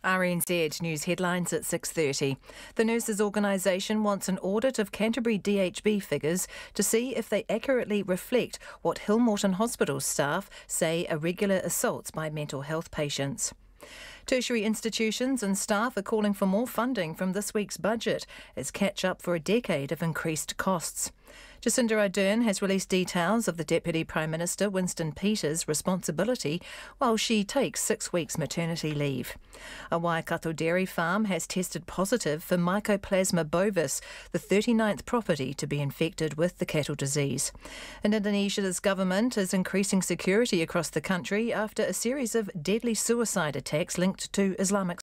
RNZ News headlines at 6:30. The Nurses Organisation wants an audit of Canterbury DHB figures to see if they accurately reflect what Hill Morton Hospital staff say are regular assaults by mental health patients. Tertiary institutions and staff are calling for more funding from this week's budget as catch up for a decade of increased costs. Jacinda Ardern has released details of the Deputy Prime Minister Winston Peters' responsibility while she takes 6 weeks maternity leave. A Waikato dairy farm has tested positive for Mycoplasma bovis, the 39th property to be infected with the cattle disease. And Indonesia's government is increasing security across the country after a series of deadly suicide attacks linked to Islamic